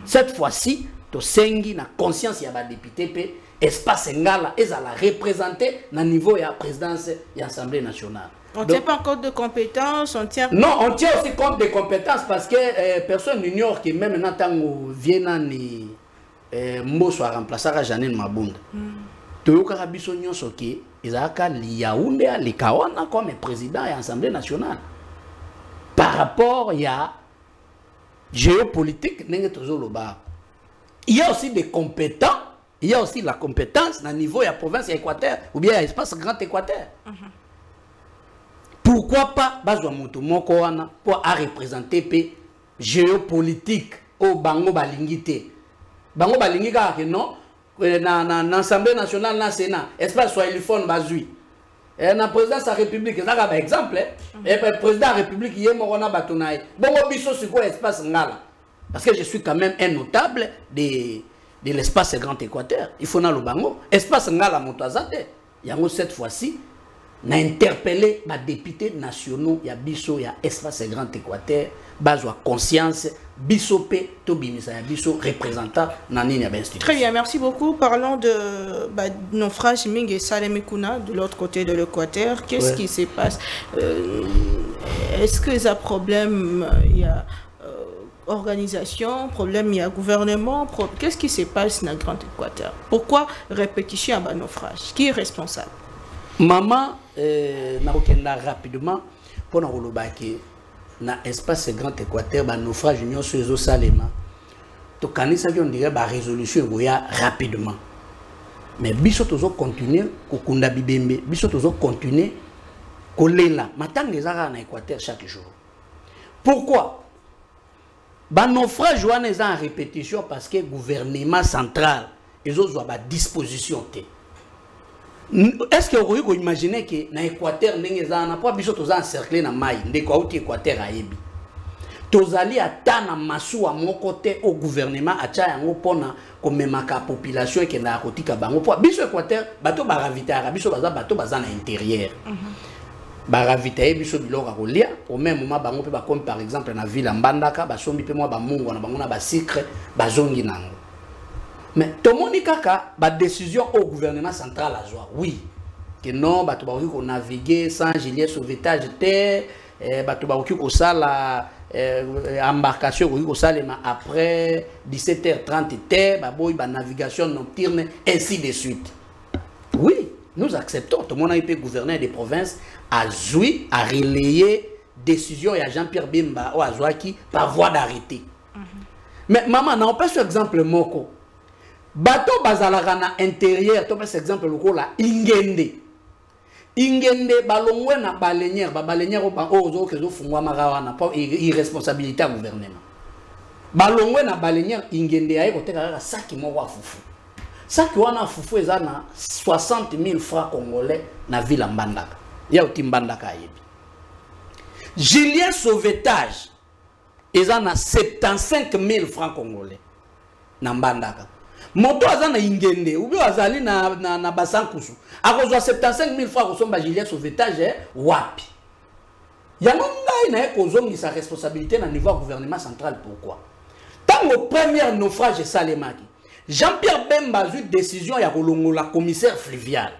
Cette fois-ci to sengi na conscience ya ba député pe espace ngala ils la représenter dans niveau de la présidence de l'Assemblée nationale. On ne tient pas compte de compétences, on tient... Non, on tient aussi compte des compétences parce que personne n'ignore que même quand on vient ni Mbo soit remplacé à Janine Mabunda. Toyoka Rabiso Nyosoke, Isaka Liaounde les Kawana comme président de l'Assemblée nationale. Par rapport à la géopolitique, il y a aussi des compétents, il y a aussi la compétence au niveau de la province Équateur ou bien l'espace Grand Équateur. Pourquoi pas Bazwa Moto Mokoana pour représenter la géopolitique au Bango Balingite. Bango Balingika que non, dans l'Assemblée nationale, dans le Sénat, espace soit il faut bazui. Et dans la présidence de la République, c'est un exemple. Et le président de la République, il y a Morona Batonaï. Bon, c'est quoi l'espace Ngala? Parce que je suis quand même un notable de l'espace Grand Équateur. Il faut dans le Bango. Espace Ngala Montazate. Il y a cette fois-ci. On a interpellé les députés nationaux, il y a Bisso, il y a Espace Grand Équateur, Bazwa Conscience, Bisso P, Tobimisa, Bisso représentant Nanine Institut. Très bien, merci beaucoup. Parlons de naufrage Ming et Salemekuna de l'autre côté de l'Équateur. Qu'est-ce qui se passe? Est-ce qu'il y a problème? Il y a organisation, problème, il y a gouvernement. Qu'est-ce qui se passe dans le Grand Équateur? Pourquoi répétition à naufrage? Qui est responsable? Maman, na rapidement pour nous relobaquer dans l'espace Grand Équateur, le naufrage union sur les Salema. To kanisa on dirait la résolution rapidement. Mais biso tozo continuer kokunda bibembe, biso tozo continuer kolela. Matang les ara en Équateur chaque jour. Pourquoi? Le naufrage est en répétition parce que le gouvernement central ils ont à disposition. est-ce que vous pouvez imaginer que dans l'Équateur, n'a pas besoin de encercler dans maille, de quoi l'Équateur a ébi. Tozali atana masu à mon côté au gouvernement a tcha yango pona comme ma population qui na kotika bango po biso Équateur bato ba ravitaire biso baza bato baza na intérieur ba ravitaire biso biloko ko lia au même moment bango pe ba comme par exemple na ville Mbandaka ba sombi pe moi ba mungu na bango na ba secret ba zongi nango mais tomoni kaka ba décision au gouvernement central a joie oui que non bato ba ko naviguer sans gilet sauvetage terre bato ba ko sala embarcation après 17h30 terre, navigation nocturne, ainsi de suite. Oui, nous acceptons. Tout le monde a été gouverneur des provinces à jouer, à relayer décision et à Jean-Pierre Bemba ou à Zouaki par voie d'arrêté. Mais maman, on peut ce exemple moko. Bateau bazalagana intérieur, tu peux ce exemple le la Ingende. Ingende balongwe na balenyère ba ozo kezo fungwa marawana pa irresponsabilité à gouvernement balongwe na balenyère ingende ayi koteka saki moko afufu saki wana afufu eza na 60 000 francs congolais na ville Mbandaka ya Mbandaka ayebi Julien sauvetage eza na 75 000 francs congolais na Mbandaka moto azana ingende ou bien azali na basankusu akozwa 75 000 francs kosomba Julien sauvetage wapi yango ngai na ekozongi sa responsabilité na niveau gouvernement central. Pourquoi tant au premier naufrage salemaki Jean-Pierre Bemba a eu décision ya kolongola commissaire fluvial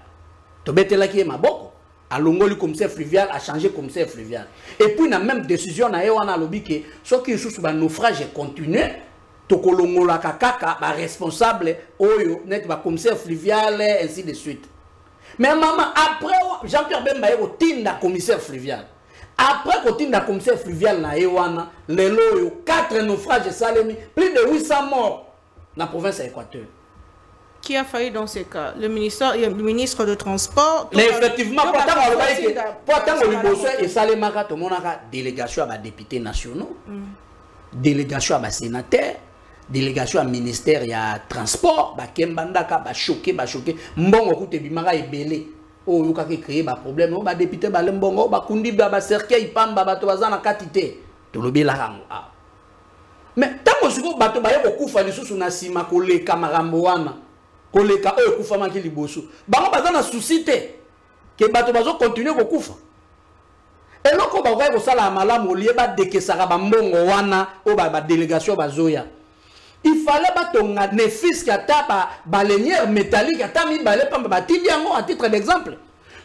to betelaki e maboko alongoli commissaire fluvial a changé commissaire fluvial et puis na même décision na ewana lobi ke soki sous ba naufrage continue tokolongola kakaka ba responsable oyo net ba commissaire fluvial ainsi de suite. Mais maman après Jean-Pierre Bemba eko tinda commissaire fluvial après ko tinda commissaire fluvial na ewana lelo yo 4 naufrages salemi plus de 800 morts dans la province d'Équateur. Qui a failli dans ces cas? Le ministre de transport. Mais effectivement, pourtant on liboso et salemaka to monaka délégation à députés nationaux, délégation à sénateurs, délégation à ministère ya transport, ba kembandaka ba choqué mbongo koute bimaka ebele o yoka ke créer ba problème ba député ba lembongo ba kundi ba cercueil pamba bato bazana katité to lobela rango. Mais tant que bato ba yeko kufa lisusu na sima koleka marambo wana koleka oyo kufa maki liboso bango bazana souci te ke bato bazo continuer ko kufa eloko ba ko sala malamu lié ba dekesaka ba mbongo wana o ba délégation bazoya. Il fallait batonga ne fils kata ba balenyère métallique ata mi balé pamba batili yango à titre d'exemple.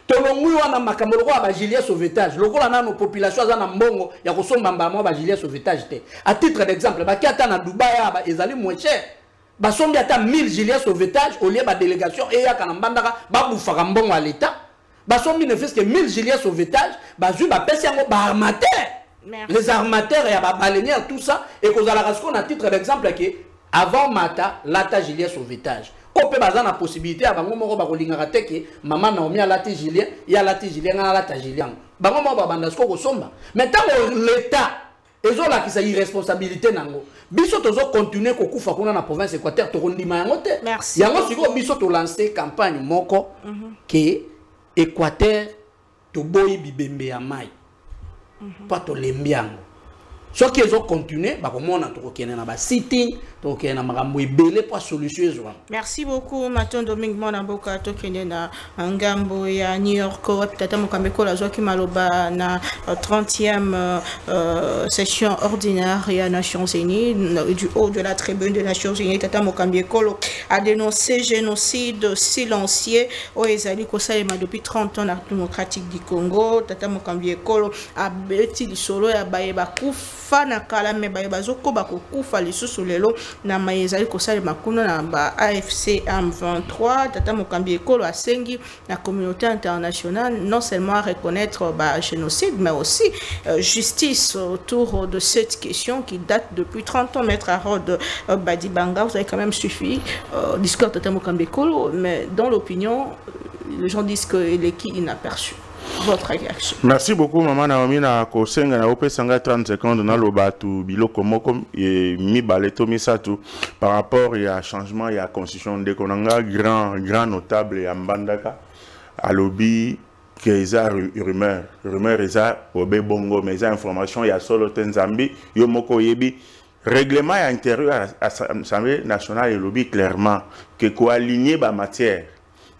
Tolongui wana makamolo ko ba Julien sauvetage lokola na no population za na mbongo ya kosomba mbamo ba Julien sauvetage te. À titre d'exemple ba kata na Dubai ba ezali moins cher. Ba sombi ata 1000 Julien sauvetage au lieu ba délégation et ya kana Mbandaka ba bufaka mbongo à l'état. Ba sombi ne fils que 1000 Julien sauvetage ba zu ba pesi yango ba armateur. Les armateurs et ba balenyère tout ça et ko zala rasko na titre d'exemple que avant mata lata Julien sauvetage on peut baza na possibilité à bango moko ba kolingaka te ke maman Naomi lati Julien ya lati Julien na lata Julien bango moko ba bandasko ko somba mais tant l'état ezola ki sa irresponsabilité nango biso tozo continuer ko kufa kuna na province Équateur to kondima yango te yango siko biso to lancer campagne moko ke Équateur to boyi bibembe ya mai pas to lembiango. Ce qui est continué, merci beaucoup, Maton Dominique Monaboka, Tokene na Ngambo ya New York, Tata Mokambeko, la joie qui maloba na 30e session ordinaire ya Nations Unies, du haut de la tribune des Nations Unies, Tata Mokambeko a dénoncé génocide silencieux au Ezali Kosalema depuis 30 ans la démocratique du Congo. Tata Mokambeko a beti du solo ya Bayeba Kouf. Fana kala me baye bazoko bakokufa lisusu lelo na mayezali kosala makuno na ba AFC M23 Tata Mokambi Ekolo asengi la communauté internationale non seulement à reconnaître ba génocide mais aussi justice autour de cette question qui date depuis 30 ans. Maître Harold Badibanga, vous avez quand même suffi discours Tata Mokambi Ekolo, mais dans l'opinion les gens disent qu'il est qui inaperçu. Votre réaction. Merci beaucoup, Maman Naomi. Na kosenga na ope sanga 30 secondes na lobatu biloko moko et mi baleto mi satu par rapport à changement et à constitution de konanga grand notable ya Mbandaka à lobby que eza rumeur eza obe bongo mais eza information ya solo tenzambi yo moko yebi règlement intérieur à l'Assemblée nationale et lobby clairement que ko aligner ba matière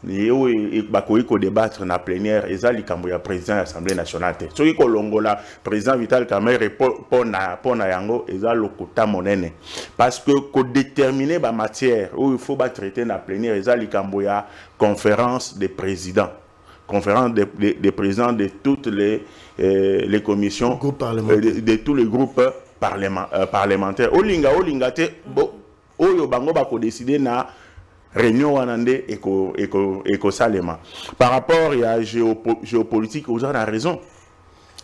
yo ba ko débattre na plénière eza likambo ya président de l'Assemblée nationale te soki ko longola président Vital Kamerhe pona yango eza lokuta monene parce que ko déterminer ba matière où il faut ba traiter na plénière eza likambo ya conférence des présidents des présidents de toutes les commissions de tous les groupes parlementaires olinga te oyo bango bako décider na réunion wanande eko salema par rapport à géopolitique vous avez raison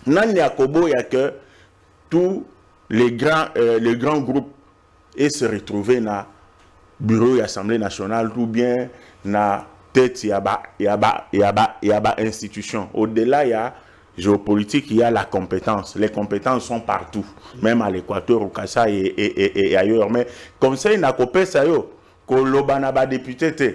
nani akobo ya que tous les grands groupes et se retrouver na bureau de l'Assemblée nationale ou bien na tête yaba institution au-delà il y a géopolitique, il y a la compétence. Les compétences sont partout, même à l'Équateur, au Kassa et ailleurs. Mais comme ça, il n'a qu'au pays, Kolobana ba député te.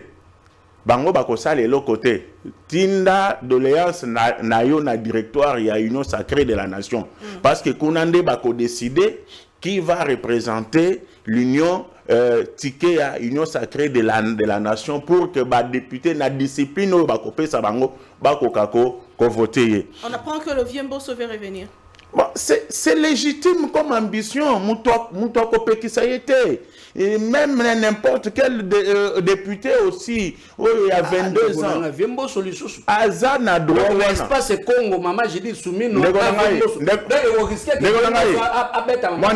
Bango ba kosale l'autre côté. Tinda doléance na yo na directoire, il y a union sacrée de la nation. Parce que Kounande ba ko décider qui va représenter l'union ticket à union sacrée de la nation pour que ba député na discipline ba ko pesa bango ba ko kako ko voter. On apprend que le vieux Mbosso veut revenir. Bon, c'est légitime comme ambition. Moutoua Kopé qui ça y était. Et même n'importe quel député aussi, il y a 22 ans. Azan a droit. L'espace Congo, maman, j'ai dit soumis. Moi, ne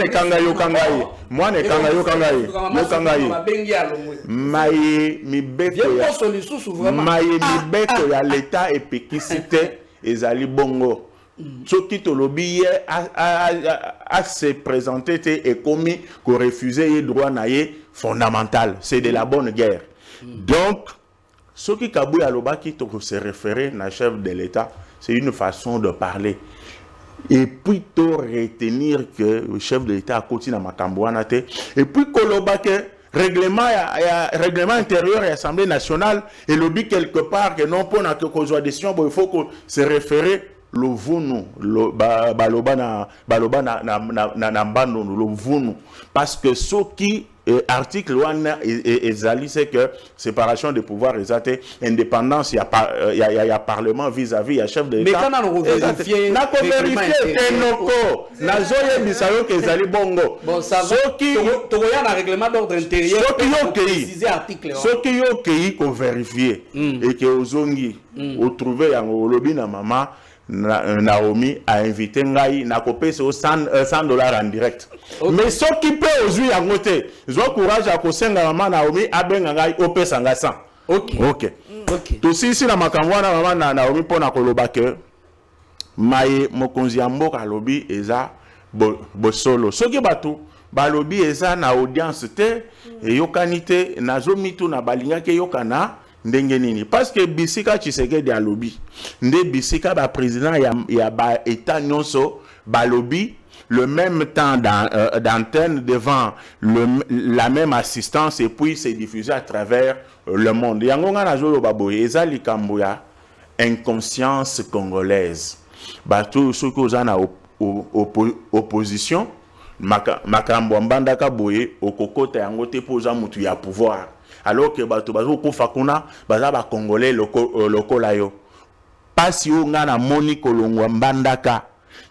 kangayo kangayi. Moi, ne kangayo kangayi. Moi, kangayi. Maye mi beko ya l'État et péquicité ezali bongo. Ce qui te lobby a se présenté et commis qu'on refusait les droits fondamental. C'est de la bonne guerre. Donc, ce qui Kabou Yaloba qui se référer à chef de l'État, c'est une façon de parler. Et puis, tu retenir que le chef de l'État a continué à Makambouana. Et puis, Koloba que règlement intérieur et Assemblée nationale et lobby quelque part que non pour que décision, il faut qu'on se référer le vunu baloba na mbano le vunu parce que ce qui article 1 ezali c'est que séparation des pouvoirs exate indépendance il y a parlement vis-à-vis il y a chef de l'État mais quand on vérifier na ko vérifier enoko na zoye bisayo ke ezali bongo bon ça va qui to ya na règlement d'ordre intérieur préciser article ce qui yo ki ko vérifier et que ozongi o trouver yango lobby na mama Naomi a invité Ngai na kopé c'est $100 en direct. Okay. Mais ce qui peut aujourd'hui à côté, je courage à kosenga maman Naomi a ben Ngai au pesa nga 100. OK. OK. OK. Tout ici na makamwana maman Naomi pona koloba que maye mokonzi amboka lobi eza bosolo. Soki batu ba lobi eza na audience te e yokanite na zomitu na balinga ke yokana ndengenini parce que bisika Tshisekedi a lobby nde bisika ba président ya ba état nyonso ba lobby le même temps d'antenne devant la même assistance et puis c'est diffusé à travers le monde yango nga na zolo baboye eza likambo ya inconscience congolaise bato soki oza na opposition makambo mbandaka boye okokota yango te poza mutu ya pouvoir alors que bato bazo kufa kuna baza ba congolais lokola yo pasi o ngana moni kolongwa mbandaka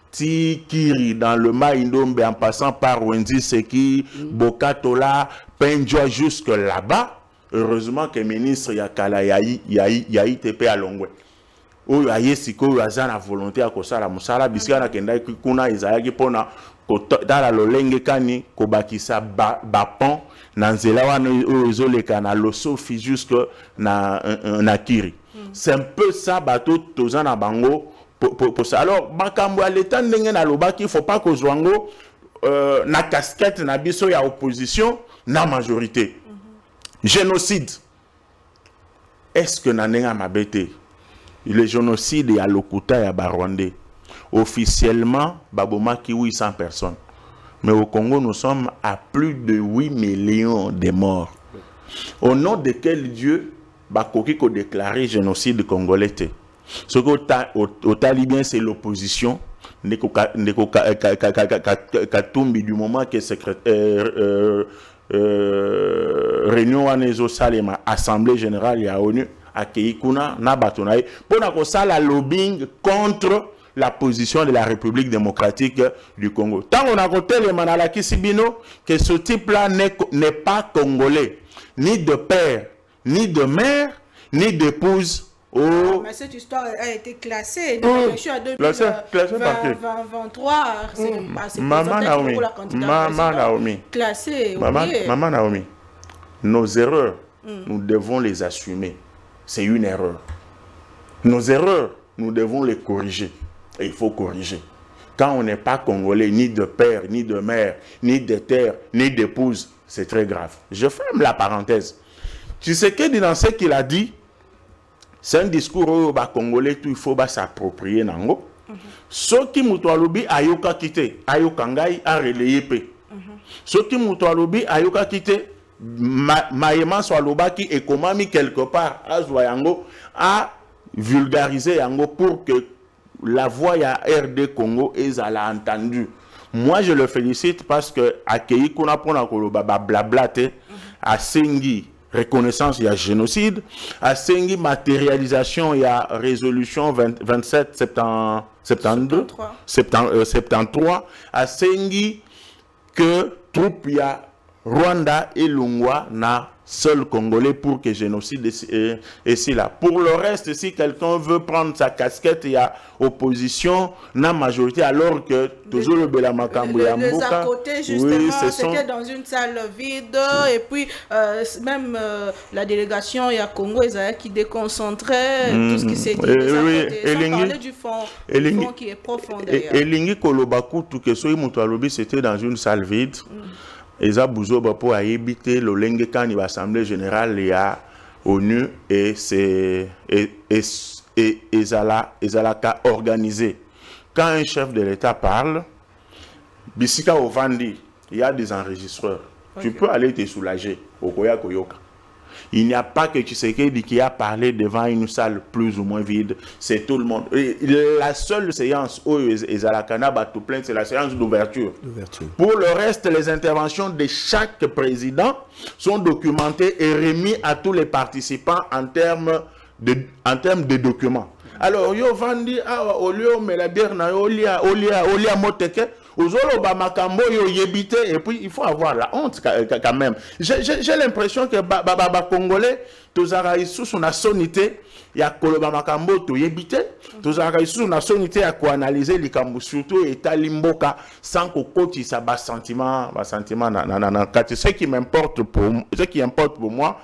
ti kiri dans le Maïndombe en passant par Wendy Seki Bokatola Penjo jusque là-bas heureusement que ministre Yakala yayi TP à Longwe oyo ayesiko aza na volonté ya kosala musala bisika na kenda kuna izayaki pona kotala lolenge kani kobakisa bapon na nzela wana ezoleka na losofi jusque na kiri c'est un peu ça bateau tozana bango pour ça alors makambo ya l'état ndenge na lobaki il faut pas que zwango na casquette na biso ya opposition na majorité génocide est-ce que na nenga mabete le génocide ya lokuta ya Barwandais officiellement babomaki 800 personnes mais au Congo nous sommes à plus de 8 millions de morts au nom de quel Dieu bakoki ko déclarer génocide congolais. Ce que talibien c'est l'opposition. Katumbi du moment que réunion anezo salema assemblée générale ya ONU accueilli kuna na batonaye pour na la lobbying contre la position de la République démocratique du Congo. Tant on a côté les manalaki sibino que ce type-là n'est pas congolais, ni de père, ni de mère, ni d'épouse. Oh. Mais cette histoire a été classée. Je suis à 2023. Maman Naomi. Classée. Maman Naomi. Nos erreurs, nous devons les assumer. C'est une erreur. Nos erreurs, nous devons les corriger. Et il faut corriger. Quand on n'est pas congolais, ni de père, ni de mère, ni de terre, ni d'épouse, c'est très grave. Je ferme la parenthèse. Tu sais que dans ce qu'il a dit, c'est un discours où congolais tout il faut s'approprier nango. Ce qui mutwalubi ayoka kite, ayoka ngai a relayé pe. Ce qui mutwalubi ayoka kite, maïma swalobaki et komami quelque part azwa yango a vulgarisé yango pour que la voix ya RD Congo ezala entendu. Moi je le félicite parce que accueilli qu'on apprend à koloba blablate a sengi reconnaissance, il y a génocide. À Sengi, matérialisation, il y a résolution 27 73. À Sengi, que troupe, il y a Rwanda et Lungwa, na seul Congolais pour que génocide est là. Pour le reste, si quelqu'un veut prendre sa casquette, il y a opposition, na majorité, alors que toujours le Belamakambo et les à côté, justement, c'était dans une salle vide, et puis même la délégation, il y a Congo, qui déconcentrait tout ce qui s'est dit. Sans parler du fond qui est profond d'ailleurs. Et Lingi Kolobaku, tout que c'était dans une salle vide. Eza Bouzoba pour éviter le lenge quand il va l'Assemblée générale il y a ONU et c'est Ezalaka organisé. Quand un chef de l'État parle, Bisika Ovandi, il y a des enregistreurs. Okay. Tu peux aller te soulager au Koya Koyoka. Il n'y a pas que Tshisekedi qui a parlé devant une salle plus ou moins vide. C'est tout le monde. Et la seule séance où Ezalakana bat tout plein, c'est la séance d'ouverture. Pour le reste, les interventions de chaque président sont documentées et remises à tous les participants en termes de documents. Alors, yo vandi au lieu mais la bière na olia moteke. Et puis il faut avoir la honte quand même. J'ai l'impression que Congolais, tous sous son sonité, il y a Koloba Makambo to yebite, tous sous son sonité à analyser les Kambo surtout et Talimboka sans qu'au côté ça bas sentiment ce qui m'importe pour moi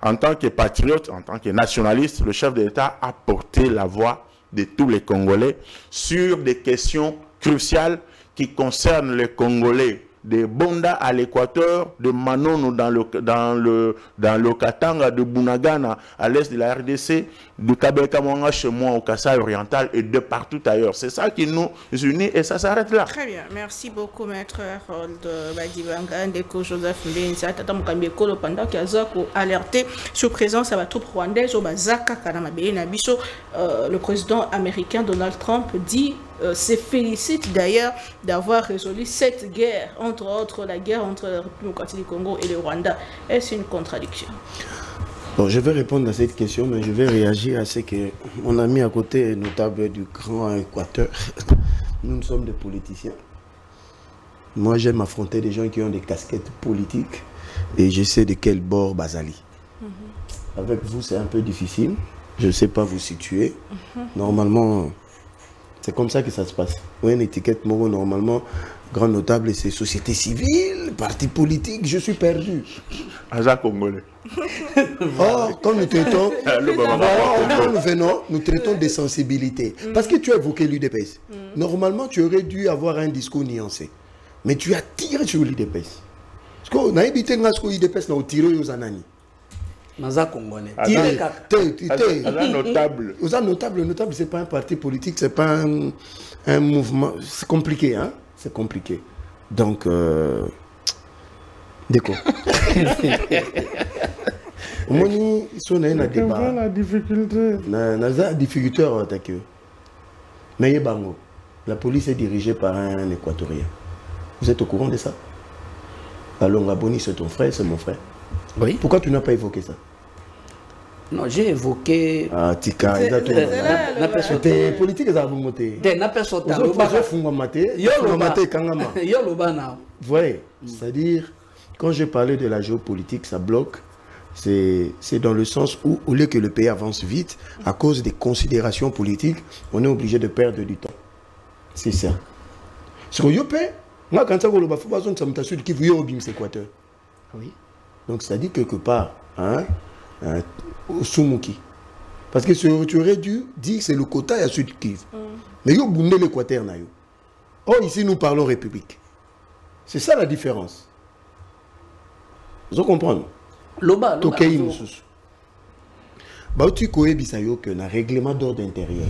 en tant que patriote, en tant que nationaliste, le chef de l'État a porté la voix de tous les Congolais sur des questions cruciales qui concerne les Congolais, de Bonda à l'Équateur, de Manono dans le Katanga, de Bunagana à l'est de la RDC, de Kabeka-Mwanga chez moi au Kassai oriental et de partout ailleurs. C'est ça qui nous unit et ça s'arrête là. Très bien, merci beaucoup maître Harold Badibanga, Ndeko Joseph Mbenza, Tata Mukambi Kolo pendant qu'il y a alerté sur présence à la troupe rwandaise au Bazaka Kanamabé Nabiso. Le président américain Donald Trump dit se félicite d'ailleurs d'avoir résolu cette guerre, entre autres la guerre entre la République démocratique du Congo et le Rwanda. Est-ce une contradiction? Bon, je vais répondre à cette question, mais je vais réagir à ce que mon ami à côté est notable du Grand Équateur. Nous sommes des politiciens. Moi, j'aime affronter des gens qui ont des casquettes politiques et je sais de quel bord Bazali. Avec vous, c'est un peu difficile. Je ne sais pas vous situer. Normalement, c'est comme ça que ça se passe. Oui, une étiquette Moro, normalement, grand notable, c'est société civile, parti politique, je suis perdu. Aja Congolais. Or, quand nous traitons, nous traitons des sensibilités. Parce que tu as évoqué l'UDPS. Normalement, tu aurais dû avoir un discours nuancé. Mais tu as tiré sur l'UDPS. Parce qu'on a évité que l'UDPS n'a tiré aux anani. Maza Congolais. Notable, c'est pas un parti politique, c'est pas un mouvement. C'est compliqué, hein? C'est compliqué. Donc, déco. Omoni son na la débat. difficulté. Na difficulté à attaquer. Mais bango, la police est dirigée par un Équatorien. Vous êtes au courant de ça? Alors Ngaboni, c'est ton frère, c'est mon frère. Oui. Pourquoi tu n'as pas évoqué ça? Non, j'ai évoqué. Ah, Tika, La personne. T'es politique, ça va vous monter. La personne. Vous voyez, c'est-à-dire, quand je parlais de la géopolitique, ça bloque. C'est dans le sens où, au lieu que le pays avance vite, à cause des considérations politiques, on est obligé de perdre du temps. C'est ça. Sur Yopé, moi, quand ça, c'est Équateur. Oui. Donc, ça dit quelque part, hein, au Soumouki. Parce que tu aurais dû dire que c'est le quota et à Sud Kivu. Mais il y a l'Équateur. Oh, ici, nous parlons République. C'est ça la différence. Vous comprenez? Loba, tu connais que dans le règlement d'ordre intérieur,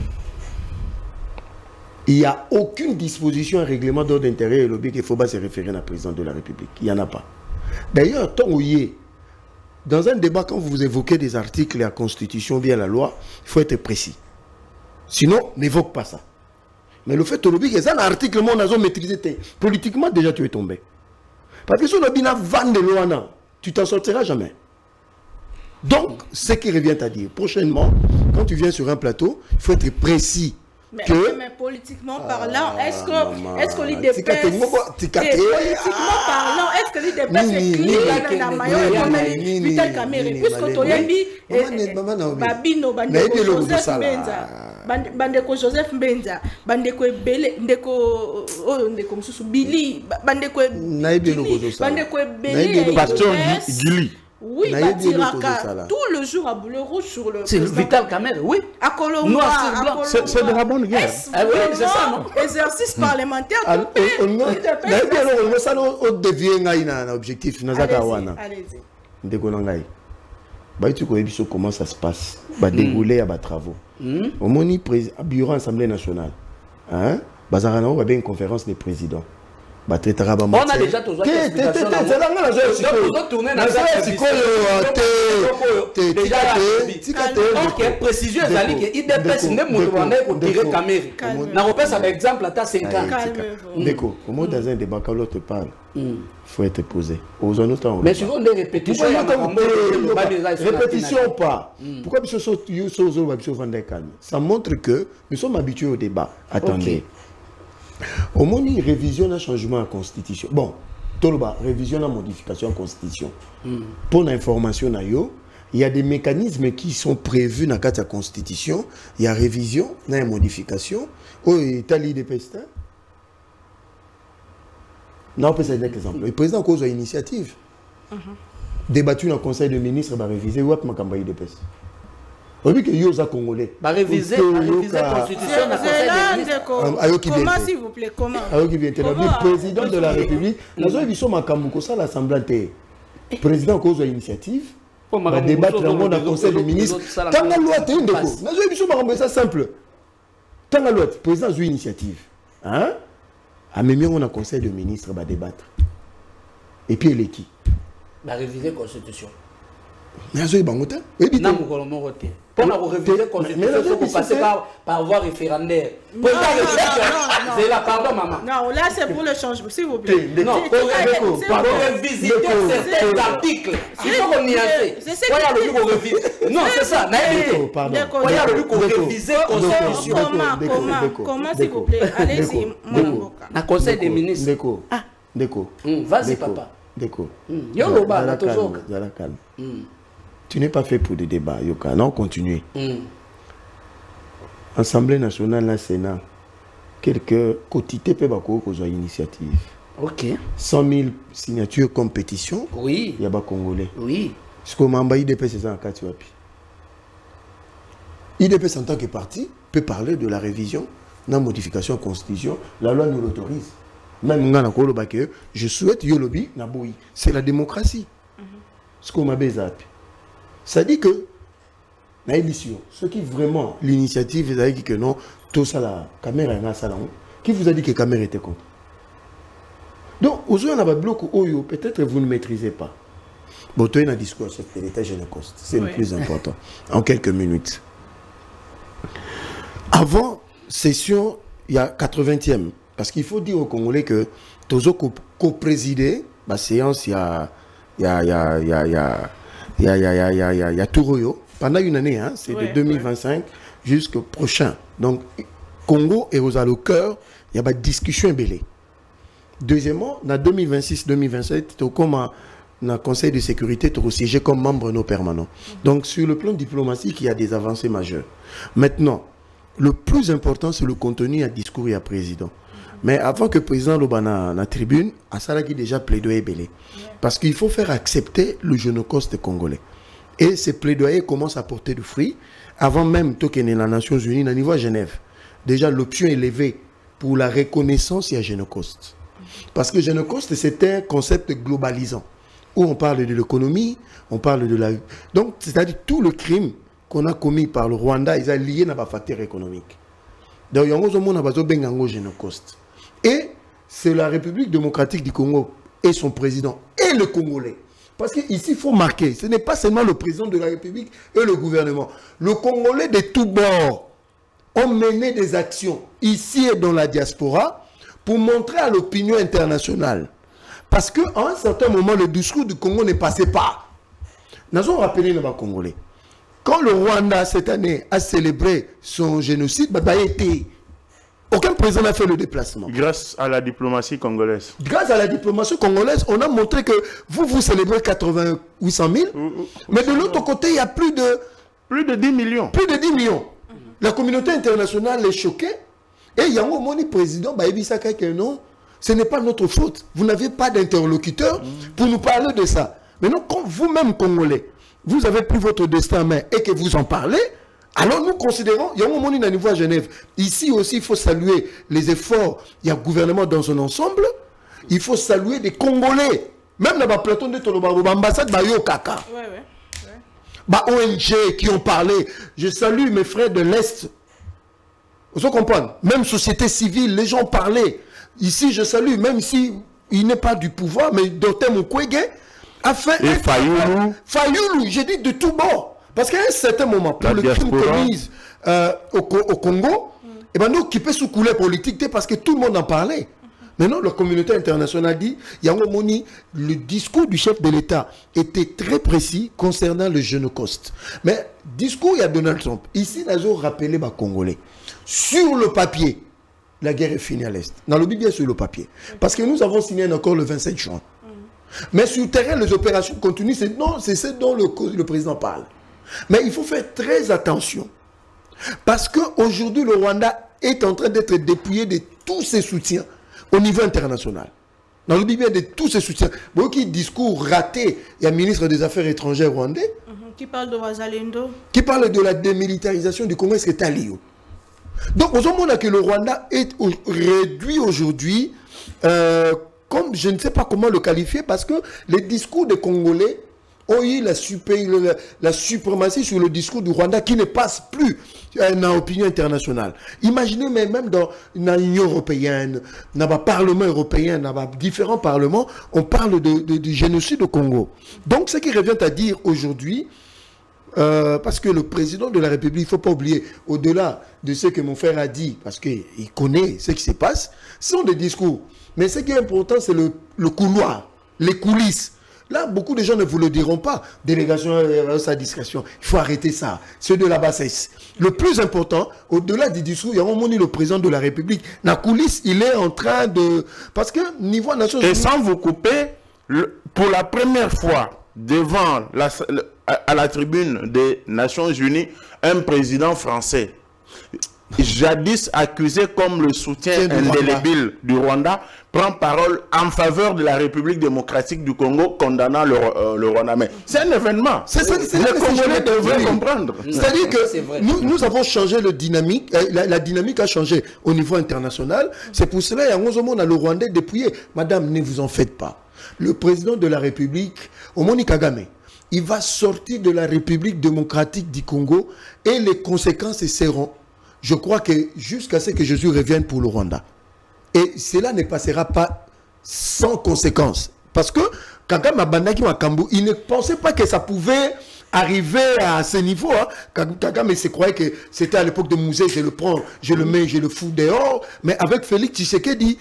il n'y a aucune disposition, un règlement d'ordre intérieur qu'il faut pas se référer à la présidente de la République. Il n'y en a pas. D'ailleurs, dans un débat, quand vous évoquez des articles, la Constitution, bien la loi, il faut être précis. Sinon, n'évoque pas ça. Mais le fait que c'est un article, on a maîtrisé. Politiquement, déjà, tu es tombé. Parce que si on a bien van de loi, tu t'en sortiras jamais. Donc, ce qui revient à dire, prochainement, quand tu viens sur un plateau, il faut être précis. Mais politiquement parlant, est-ce que l'idée politiquement parlant, est-ce que l'idée est clean dans Mayo Vital Kamerhe puisque Toyebi Babino Bandeko Joseph Mbenza Bandeko Ebele Ndeko Mususu Billy Bandeko Ebele Pasteur Gili. Oui, tout le jour à boulet rouge sur le. C'est Vital Kamerhe, oui. À Colombo. C'est de la bonne guerre. Oui, c'est ça, non? Exercice parlementaire. On devient un objectif. Allez-y. Comment ça se passe? Dérouler à travaux. Au moni bureau Assemblée nationale. Hein? Bazarano va bien une conférence des présidents. On a déjà tous les explications. Donc, précision, il dépasse même le tirer Kamerhe. On repère un exemple à ta 5 ans. D'accord. Au moins, dans un débat, quand l'autre parle, il faut être posé. Mais souvent, des répétitions. Répétition ou pas. Pourquoi ça montre que nous sommes habitués au débat. Attendez. Au moins, une révision d'un changement à la Constitution. Bon, Toloba, révision à modification à la Constitution. Pour l'information, il y a des mécanismes qui sont prévus dans la Constitution. Il y a révision, il y a modification. Oh, il y a l'IDPS. Non, on peut citer un exemple. Le président cause une initiative. Débattu dans le Conseil des ministres, va réviser ou ma campagne d'IDPS. On dit que Yosa Congolais. Réviser la Constitution dans le Conseil des ministres. Comment, s'il vous plaît, comment? Le président de la République, nous avons l'Assemblée. Le président cause une initiative. On va débattre dans le Conseil des ministres. Tant que la loi est une déco. Nous avons simple. Tant que la loi, le président a une initiative. Hein? À même on a un Conseil des ministres va débattre. Et puis il est qui? Réviser la Constitution. Mais il y a un pour la réviser la Constitution, il faut passer par voie référendaire. C'est la pardon, maman. Non, là c'est pour le changement, s'il vous plaît. Non, pour révisiter certains articles. Il faut qu'on y aille. Non, c'est ça. Pour réviser la Constitution. Comment, s'il vous plaît? Allez-y, mon la Conseil des ministres. Déco. Vas-y, papa. Déco. Yoloba, la toujours. Tu n'es pas fait pour des débats, Yoka. Non, continue. Assemblée nationale, la Sénat, quelques quotités peuvent avoir une initiative. Ok. 100 000 signatures compétition. Oui. Il y a des Congolais. Oui. Ce qu'on m'a envoyé IDP, c'est ça en Katiwapi. IDP, en tant que parti, peut parler de la révision, de la modification de la Constitution. La loi nous l'autorise. Même je souhaite Yolobi, Naboui. C'est la démocratie. Ce qu'on m'a besoin. Ça dit que, ceux qui vraiment, l'initiative, vous avez dit que non, tout ça, la caméra est salon. Qui vous a dit que la caméra était contre? Donc, aujourd'hui, on a un bloc où peut-être vous ne maîtrisez pas. Bon, tu as un discours chef de l'État, Génocoste. C'est le plus important. En quelques minutes. Avant session, il y a 80e. Parce qu'il faut dire aux Congolais que Tozo co-présidé la séance, il y a Touroyo. Pendant une année, hein, c'est de 2025 jusqu'au prochain. Donc, Congo est au cœur, il y a des discussions belées. Deuxièmement, en 2026-2027, comme dans le Conseil de sécurité, tu siégé comme membre non permanent. Donc, sur le plan diplomatique, il y a des avancées majeures. Maintenant, le plus important, c'est le contenu à discours et à président. Mais avant que le président Lobana na tribune, Assala qui déjà plaidoyer belé. Parce qu'il faut faire accepter le Génocoste congolais. Et ces plaidoyers commencent à porter du fruit. Avant même que les Nations Unies, au niveau à Genève, déjà l'option est levée pour la reconnaissance à Génocoste. Parce que Génocoste, c'est un concept globalisant. Où on parle de l'économie, on parle de la... Donc, c'est-à-dire tout le crime qu'on a commis par le Rwanda, ils sont liés à la facteur économique. Donc, il y a un Génocoste. Et c'est la République démocratique du Congo et son président et le Congolais. Parce qu'ici, il faut marquer, ce n'est pas seulement le président de la République et le gouvernement. Le Congolais de tous bords ont mené des actions ici et dans la diaspora pour montrer à l'opinion internationale. Parce qu'à un certain moment, le discours du Congo ne passait pas. Nous avons rappelé les Congolais. Quand le Rwanda, cette année, a célébré son génocide, aucun président n'a fait le déplacement. Grâce à la diplomatie congolaise. Grâce à la diplomatie congolaise, on a montré que vous célébrez 800 000, mais de l'autre côté, il y a plus de 10 millions. Plus de 10 millions. La communauté internationale est choquée. Et il y a un moment, le président, non, ce n'est pas notre faute. Vous n'avez pas d'interlocuteur pour nous parler de ça. Maintenant, quand vous-même, Congolais, vous avez pris votre destin en main et que vous en parlez, alors nous considérons, il y a un moment au niveau à Genève, ici aussi il faut saluer les efforts, il y a le gouvernement dans son ensemble, il faut saluer des Congolais, même dans le plateau de l'ambassade, Kaka. ONG qui ont parlé, je salue mes frères de l'Est, vous comprenez, même société civile, les gens parlaient, ici je salue, même si il n'est pas du pouvoir, mais Dr Mukwege a fait... Et Fayoulou. Fayoulou, j'ai dit de tout bord. Parce qu'à un certain moment, pour le crime commis au Congo, et ben nous qui peut sous couler politique, parce que tout le monde en parlait. Maintenant, la communauté internationale dit, il y a un moment, le discours du chef de l'État était très précis concernant le Génocoste. Mais discours, il y a Donald Trump. Ici, nous avons rappelé les Congolais. Sur le papier, la guerre est finie à l'Est. Dans le bien sur le papier. Parce que nous avons signé un accord le 27 juin. Mais sur le terrain, les opérations continuent. C'est ce dont le président parle. Mais il faut faire très attention. Parce qu'aujourd'hui, le Rwanda est en train d'être dépouillé de tous ses soutiens au niveau international. Dans le Bible, de tous ses soutiens. Beaucoup de discours ratés. Il y a un ministre des Affaires étrangères rwandais. Qui parle de Wazalendo. Qui parle de la démilitarisation du Congo. Est-ce que Talio. Donc, on voit que le Rwanda est réduit aujourd'hui, comme je ne sais pas comment le qualifier, parce que les discours des Congolais ont eu la suprématie sur le discours du Rwanda qui ne passe plus dans l'opinion internationale. Imaginez même dans l'Union européenne, dans le Parlement européen, dans différents parlements, on parle de génocide au Congo. Donc ce qui revient à dire aujourd'hui, parce que le président de la République, il ne faut pas oublier, au-delà de ce que mon frère a dit, parce qu'il connaît ce qui se passe, ce sont des discours. Mais ce qui est important, c'est le couloir, les coulisses. Là, beaucoup de gens ne vous le diront pas. Délégation à sa discrétion. Il faut arrêter ça. C'est de la bassesse. Le plus important, au-delà du discours, il y a un moment où le président de la République, la coulisse, il est en train de... Parce que niveau Nations Unies... Et sans vous couper, pour la première fois, devant à la tribune des Nations Unies, un président français, jadis accusé comme le soutien indélébile du Rwanda, prend parole en faveur de la République démocratique du Congo, condamnant le Rwanda. Mais c'est un événement. Les Congolais devraient comprendre. C'est-à-dire que nous avons changé la dynamique a changé au niveau international. C'est pour cela qu'il y a le Rwandais dépouillé. Madame, ne vous en faites pas. Le président de la République, Omoni Kagame, il va sortir de la République démocratique du Congo et les conséquences seront, je crois que jusqu'à ce que Jésus revienne pour le Rwanda. Et cela ne passera pas sans conséquences. Parce que Kagame Bandaki Makambu, il ne pensait pas que ça pouvait arriver à ce niveau. Hein. Kagame se croyait que c'était à l'époque de Mouzé, je le prends, je le mets, je le fous dehors. Mais avec Félix Tshisekedi,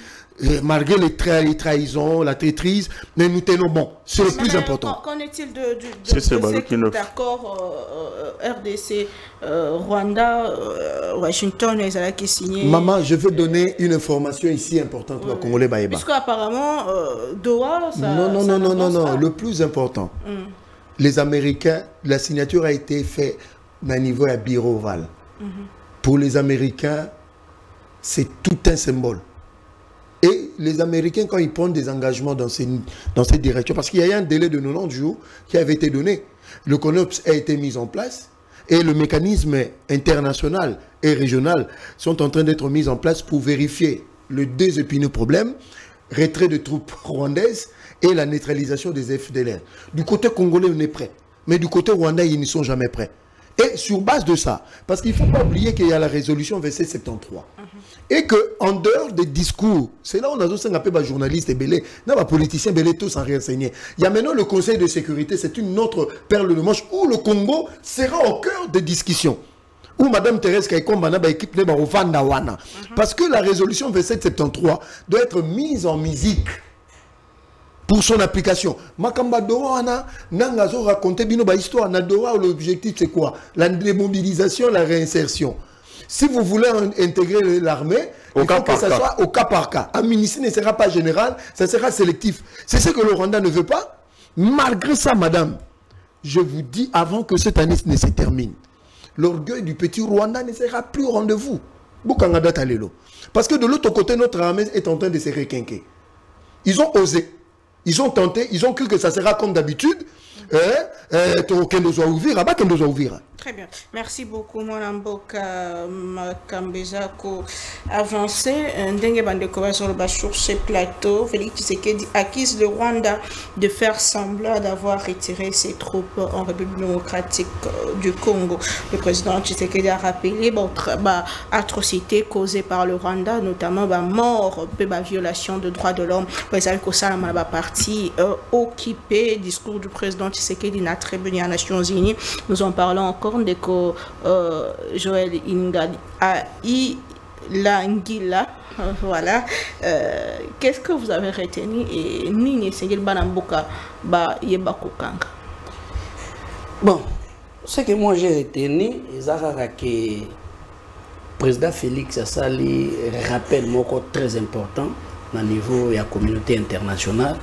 malgré les trahisons, la traîtrise, mais nous tenons bon. C'est le plus important. Qu'en est-il de cet accord RDC, Rwanda, Washington, et ça qui signé? Maman, je veux donner une information ici importante pour Congolais Baïba. Puisque apparemment, Doha, ça... Non. Le plus important. Les Américains, la signature a été faite à niveau à bureau Oval. Pour les Américains, c'est tout un symbole. Et les Américains, quand ils prennent des engagements dans cette direction, parce qu'il y a eu un délai de 90 jours qui avait été donné, le CONOPS a été mis en place et le mécanisme international et régional sont en train d'être mis en place pour vérifier le deux épineux problème, retrait de troupes rwandaises et la neutralisation des FDLR. Du côté congolais, on est prêt. Mais du côté rwandais, ils ne sont jamais prêts. Et sur base de ça, parce qu'il ne faut pas oublier qu'il y a la résolution 2773. Et qu'en dehors des discours, c'est là où on a aussi un peu de journalistes et belés, non, politiciens belés, tous sans rien renseigner. Il y a maintenant le Conseil de sécurité, c'est une autre perle de manche où le Congo sera au cœur des discussions. Où Mme Thérèse Kaikomba n'a pas équipe Wana. Parce que la résolution 2773 doit être mise en musique pour son application. Makamba Doana, Nangazo raconter bino ba histoire. Na Doha, l'objectif c'est quoi? La démobilisation, la réinsertion. Si vous voulez intégrer l'armée, il faut que ça soit au cas par cas. Un ministère ne sera pas général, ça sera sélectif. C'est ce que le Rwanda ne veut pas. Malgré ça, madame, je vous dis avant que cette année ne se termine, l'orgueil du petit Rwanda ne sera plus au rendez-vous. Parce que de l'autre côté, notre armée est en train de se requinquer. Ils ont osé. Ils ont tenté, ils ont cru que ça sera comme d'habitude. Très bien. Merci beaucoup, mon Mboka Makambeza, ko avancé. Ndenge Bandeko sur ce plateau. Félix Tshisekedi accuse le Rwanda de faire semblant d'avoir retiré ses troupes en République démocratique du Congo. Le président Tshisekedi a rappelé atrocités causées par le Rwanda, notamment mort, violation de droits de l'homme. Parti occupé. Discours du président Tshisekedi n'a très bien aux Nations Unies. Nous en parlons encore de Joël Ilangila. Voilà. Qu'est-ce que vous avez retenu et Nini Segel Banamboka Yebakokanga? Bon, ce que moi j'ai retenu, c'est que le président Félix Assali rappelle moko très important au niveau de la communauté internationale.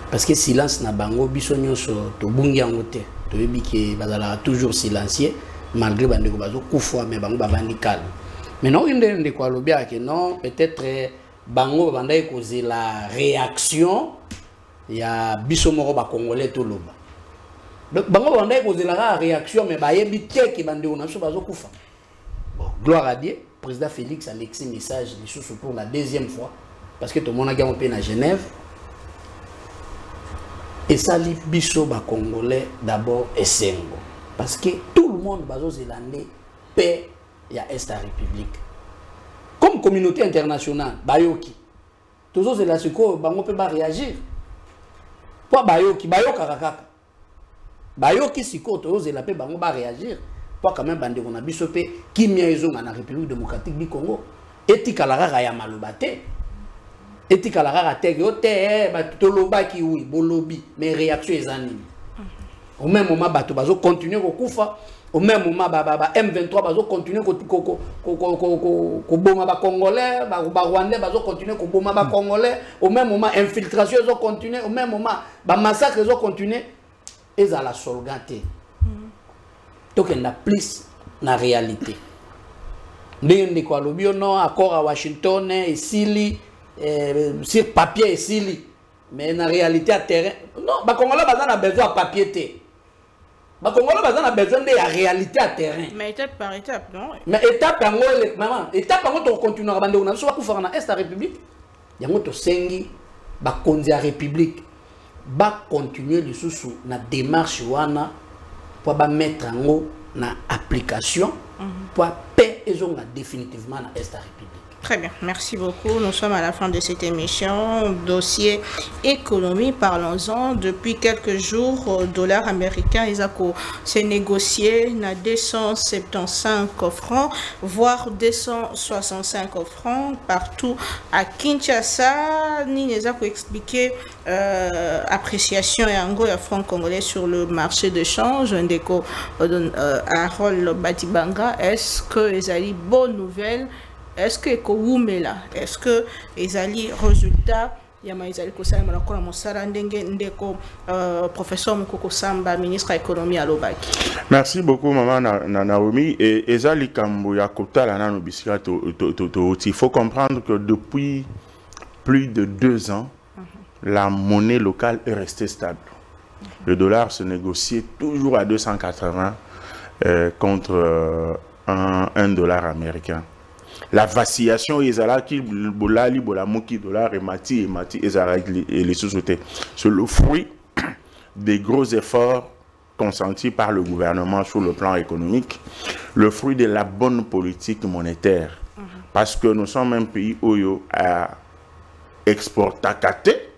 Parce que silence na bango biso nyonso to bungi yango te to yebi ke bazala toujours silencieux malgré bandeko bazo kufwa mais bango bavandi calme. Mais non inde ndeko alobi ke non peut-être bango bandai causer la réaction ya biso moko ba congolais to loba. Donc bango bandai causer la réaction mais ba yebi te ke bandeko na biso bazo kufa. Bon, gloire à Dieu, président Félix a laissé message pour la deuxième fois parce que tout le monde a gagné à Genève. Et ça, les biso congolais d'abord et sengo. Parce que tout le monde bazo-zélandais paie ya Est la République. Comme communauté internationale, bayoki. Tous les zélandais bango peut pas réagir. Pour bayoki, karakaka. Bayoki siko tous les zélandais bango ba réagir. Pour quand même bande on a biso pe kimia ezo na République démocratique du Congo. Etika la rara ya malobate. Etika la rara te yote batoloba ki oui bolobi mais réaction ezani au même moment bato bazo continuer ko kufa au même moment M23 bazo continuer ko boma ba congolais ba rwandais bazo continuer ko boma ba congolais au même moment infiltration zo continuer au même moment ba massacre zo continuer ezala solgate donc on a plus na réalité ndenge ko lobi non accord à Washington et Sili sur papier et sili mais en réalité à terrain non ba congolais bazana besoin de papier té ba congolais bazana besoin de la réalité à terrain mais étape par étape non mais étape yango maman étape yango to continuer bande on a so ba kufana na Est la République yango to sengi ba konzi ya République ba continuer le sous na démarche wana pour ba mettre en na application pour paix ezonga définitivement na Est la République. Très bien, merci beaucoup. Nous sommes à la fin de cette émission. Dossier économie, parlons-en. Depuis quelques jours, dollar américain, s'est négocié à 275 francs, voire 265 francs partout à Kinshasa. Nous avons expliqué appréciation et en gros le franc congolais sur le marché de change. Ndeko Harold Batibanga, est-ce que les ali bonne nouvelle? Est-ce que est-ce que les ali résultats professeur Mukoko Samba, ministre de l'économie à l'Obaki. Merci beaucoup, maman Naomi. Et Ezali Kamboya Kota, il faut comprendre que depuis plus de 2 ans, la monnaie locale est restée stable. Le dollar se négociait toujours à 280 contre un dollar américain. La vacillation ezalaki bolali bolamoki dollar et mati ezalaki et les sociétés. C'est le fruit des gros efforts consentis par le gouvernement sur le plan économique, le fruit de la bonne politique monétaire. Parce que nous sommes un pays où à exporter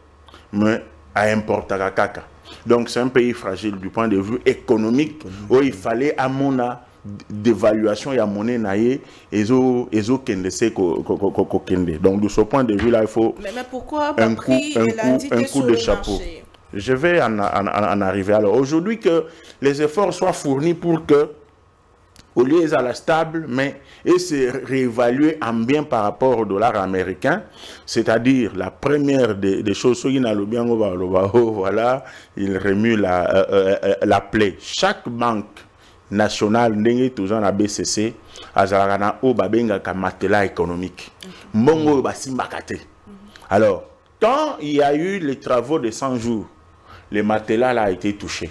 mais à importer kaka. Donc c'est un pays fragile du point de vue économique où il fallait à mon d'évaluation et à monnaie naïe ezo kende se ko kende. Donc de ce point de vue là il faut mais pourquoi un coup de chapeau. Marché. Je vais en arriver. Alors aujourd'hui que les efforts soient fournis pour que au lieu à la stable mais et se réévaluer en bien par rapport au dollar américain, c'est-à-dire la première des choses voilà, il remue la plaie. Chaque banque national ndenge toujours na BCC azalana o babenga ka matela économique mbongo basimbakate. Alors quand il y a eu les travaux de 100 jours, le matelas là a été touché.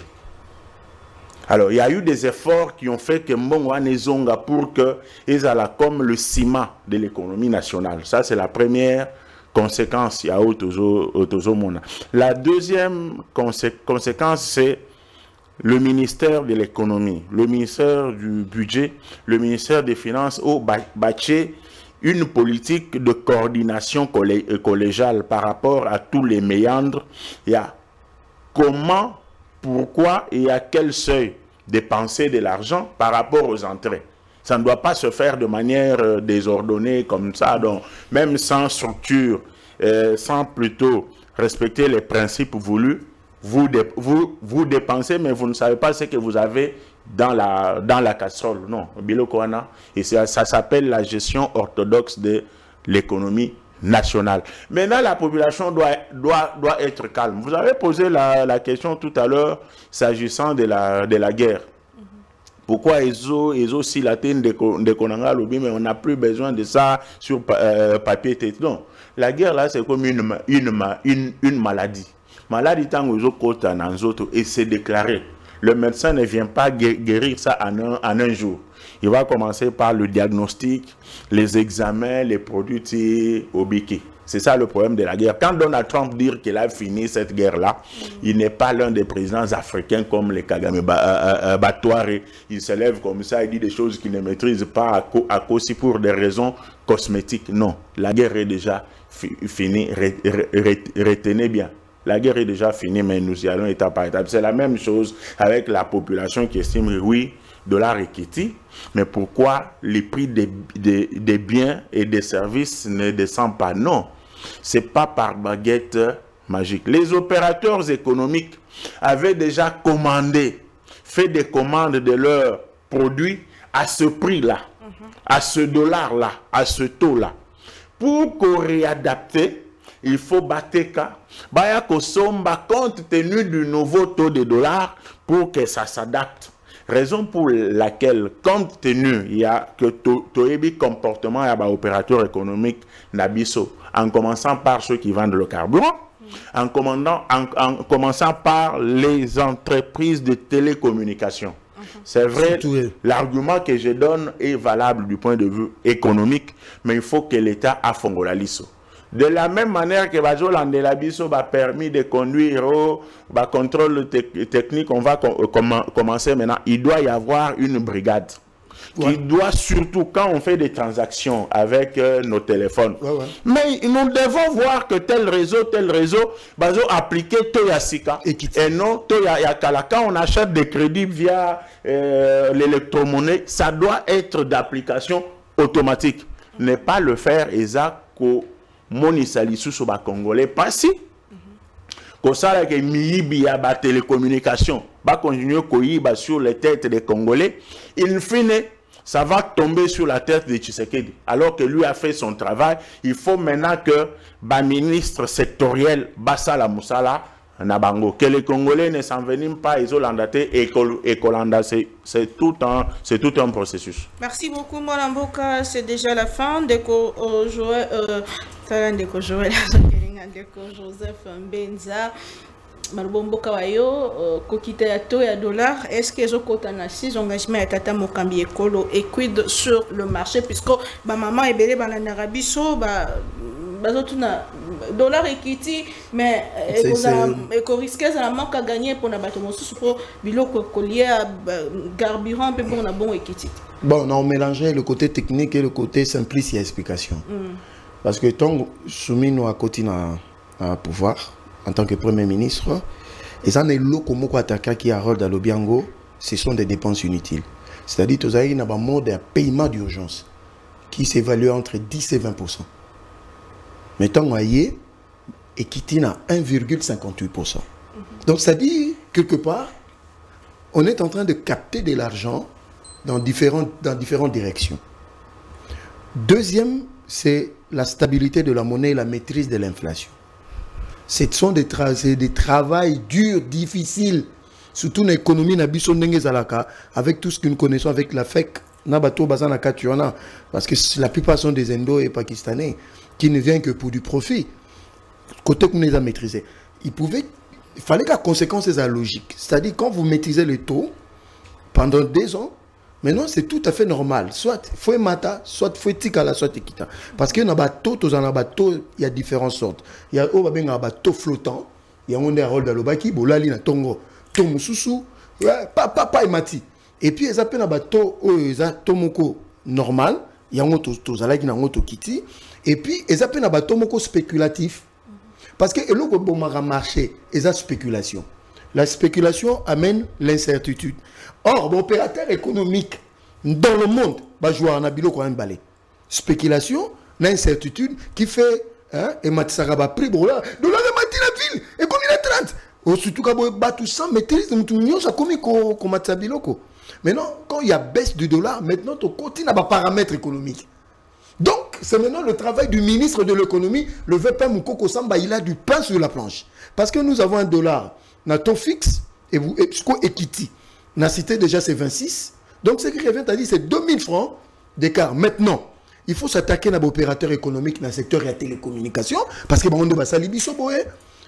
Alors il y a eu des efforts qui ont fait que mbongo anezonga pour que ezala comme le ciment de l'économie nationale. Ça c'est la première conséquence ya otozo mona. La deuxième conséquence c'est le ministère de l'économie, le ministère du budget, le ministère des finances ont bâti une politique de coordination collégiale par rapport à tous les méandres. Il y a comment, pourquoi et à quel seuil dépenser de l'argent par rapport aux entrées. Ça ne doit pas se faire de manière désordonnée comme ça, donc même sans structure, sans plutôt respecter les principes voulus. Vous dépensez, mais vous ne savez pas ce que vous avez dans la casserole. Non, et ça s'appelle la gestion orthodoxe de l'économie nationale. Maintenant, la population doit être calme. Vous avez posé la question tout à l'heure s'agissant de la guerre. Pourquoi ESO si la tête de Konanga lobby, mais on n'a plus besoin de ça sur papier tête. Non, la guerre là, c'est comme une maladie. Maladie et c'est déclaré. Le médecin ne vient pas guérir ça en un jour. Il va commencer par le diagnostic, les examens, les produits au biquet. C'est ça le problème de la guerre. Quand Donald Trump dit qu'il a fini cette guerre-là, il n'est pas l'un des présidents africains comme les Kagame Batouare. Il se lève comme ça, il dit des choses qu'il ne maîtrise pas à cause pour des raisons cosmétiques. Non, la guerre est déjà finie. Retenez bien. La guerre est déjà finie, mais nous y allons étape par étape. C'est la même chose avec la population qui estime, oui, dollar equity, mais pourquoi les prix des biens et des services ne descendent pas? Non, ce n'est pas par baguette magique. Les opérateurs économiques avaient déjà commandé, fait des commandes de leurs produits à ce prix-là, à ce dollar-là, à ce taux-là. Pour qu'on réadapte, il faut battre Baya Kosomba compte tenu du nouveau taux de dollar pour que ça s'adapte. Raison pour laquelle, compte tenu, il y a que Toebi comportement et opérateur économique Nabiso, en commençant par ceux qui vendent le carburant, en commençant par les entreprises de télécommunications. C'est vrai, l'argument que je donne est valable du point de vue économique, mais il faut que l'État a Fongolaliso. De la même manière que Bajo Landelabiso a permis de conduire au contrôle technique, on va commencer maintenant. Il doit y avoir une brigade. qui doit surtout, quand on fait des transactions avec nos téléphones, mais nous devons voir que tel réseau, bazo appliquer Toya Sika et non Toya Yakala. Quand on achète des crédits via l'électromonnaie, ça doit être d'application automatique. Ne pas le faire exactement moni salisu sur ba congolais passé ko sala ke miyibi ya ba télécommunication ba continuer koyiba sur les têtes des congolais, in fine ça va tomber sur la tête de Tshisekedi alors que lui a fait son travail. Il faut maintenant que ba ministre sectoriel basala musala na bango, que les Congolais ne s'enveniment pas isolandaté et Kolanda, c'est tout un processus. Merci beaucoup Molamboka, c'est déjà la fin de Joseph Mbenza Malbomboka wayo kokita ya to ya dollar, est-ce que ezokota na 6 engagements ya tata mokambi ekolo et quid sur le marché puisque ba maman ebele bana na rabiso ba bazotuna dollar ekiti mais eko risquer ça manque à gagner pour na bato mosusu pour biloko collier carburant pe bon na bon ekiti. Bon, on mélangeait le côté technique et le côté simplice et explication. Parce que tant soumis nous à côté à pouvoir en tant que Premier ministre, et ça n'est l'eau comme attaquer qui a rôle dans le Biango, ce sont des dépenses inutiles. C'est-à-dire que nous avons un mode de paiement d'urgence qui s'évalue entre 10 et 20%. Mais tant qu'on et qui tient à 1,58%. Donc ça dit, quelque part, on est en train de capter de l'argent dans différentes directions. Deuxième, c'est la stabilité de la monnaie et la maîtrise de l'inflation. Ce sont des travails durs, difficiles, surtout dans l'économie avec tout ce que nous connaissons avec la FEC, parce que la plupart sont des Indo et Pakistanais qui ne viennent que pour du profit. Côté que nous les a maîtrisés, il fallait que la conséquence soit logique. C'est-à-dire quand vous maîtrisez le taux pendant 2 ans, maintenant c'est tout à fait normal. Soit faut mata, soit faut tikala, soit tikita. Parce que dans bateau, il y a différentes sortes. Il y a un bateau flottant, il y a un rôle d'alobaki, bolali na tongo, tomususu, papa et mati. Et puis ils appellent un bateau tomoko normal, il y a un tozalaki na ngoto kiti. Et puis ils appellent un bateau moko spéculatif. Parce que le bon marché, ils ont spéculation. La spéculation amène l'incertitude. Or, l'opérateur économique dans le monde va jouer en abilo quand même balai. Spéculation, l'incertitude qui fait et matisaraba prix pour là. De là, la ville et comme il est 30. Surtout quand on bat tout ça, maîtrise, ça comme matisabilo. Maintenant, quand il y a baisse du dollar, maintenant, tu continues à paramètres économiques. Donc, c'est maintenant le travail du ministre de l'économie, le VP Moukoko Samba, il a du pain sur la planche. Parce que nous avons un dollar, un taux fixe, et vous, equity. On a cité déjà c'est 26. Donc, ce qui revient à dire, c'est 2000 francs d'écart. Maintenant, il faut s'attaquer à l'opérateur économique dans le secteur de la télécommunication, parce que bon, on va salibiso boé.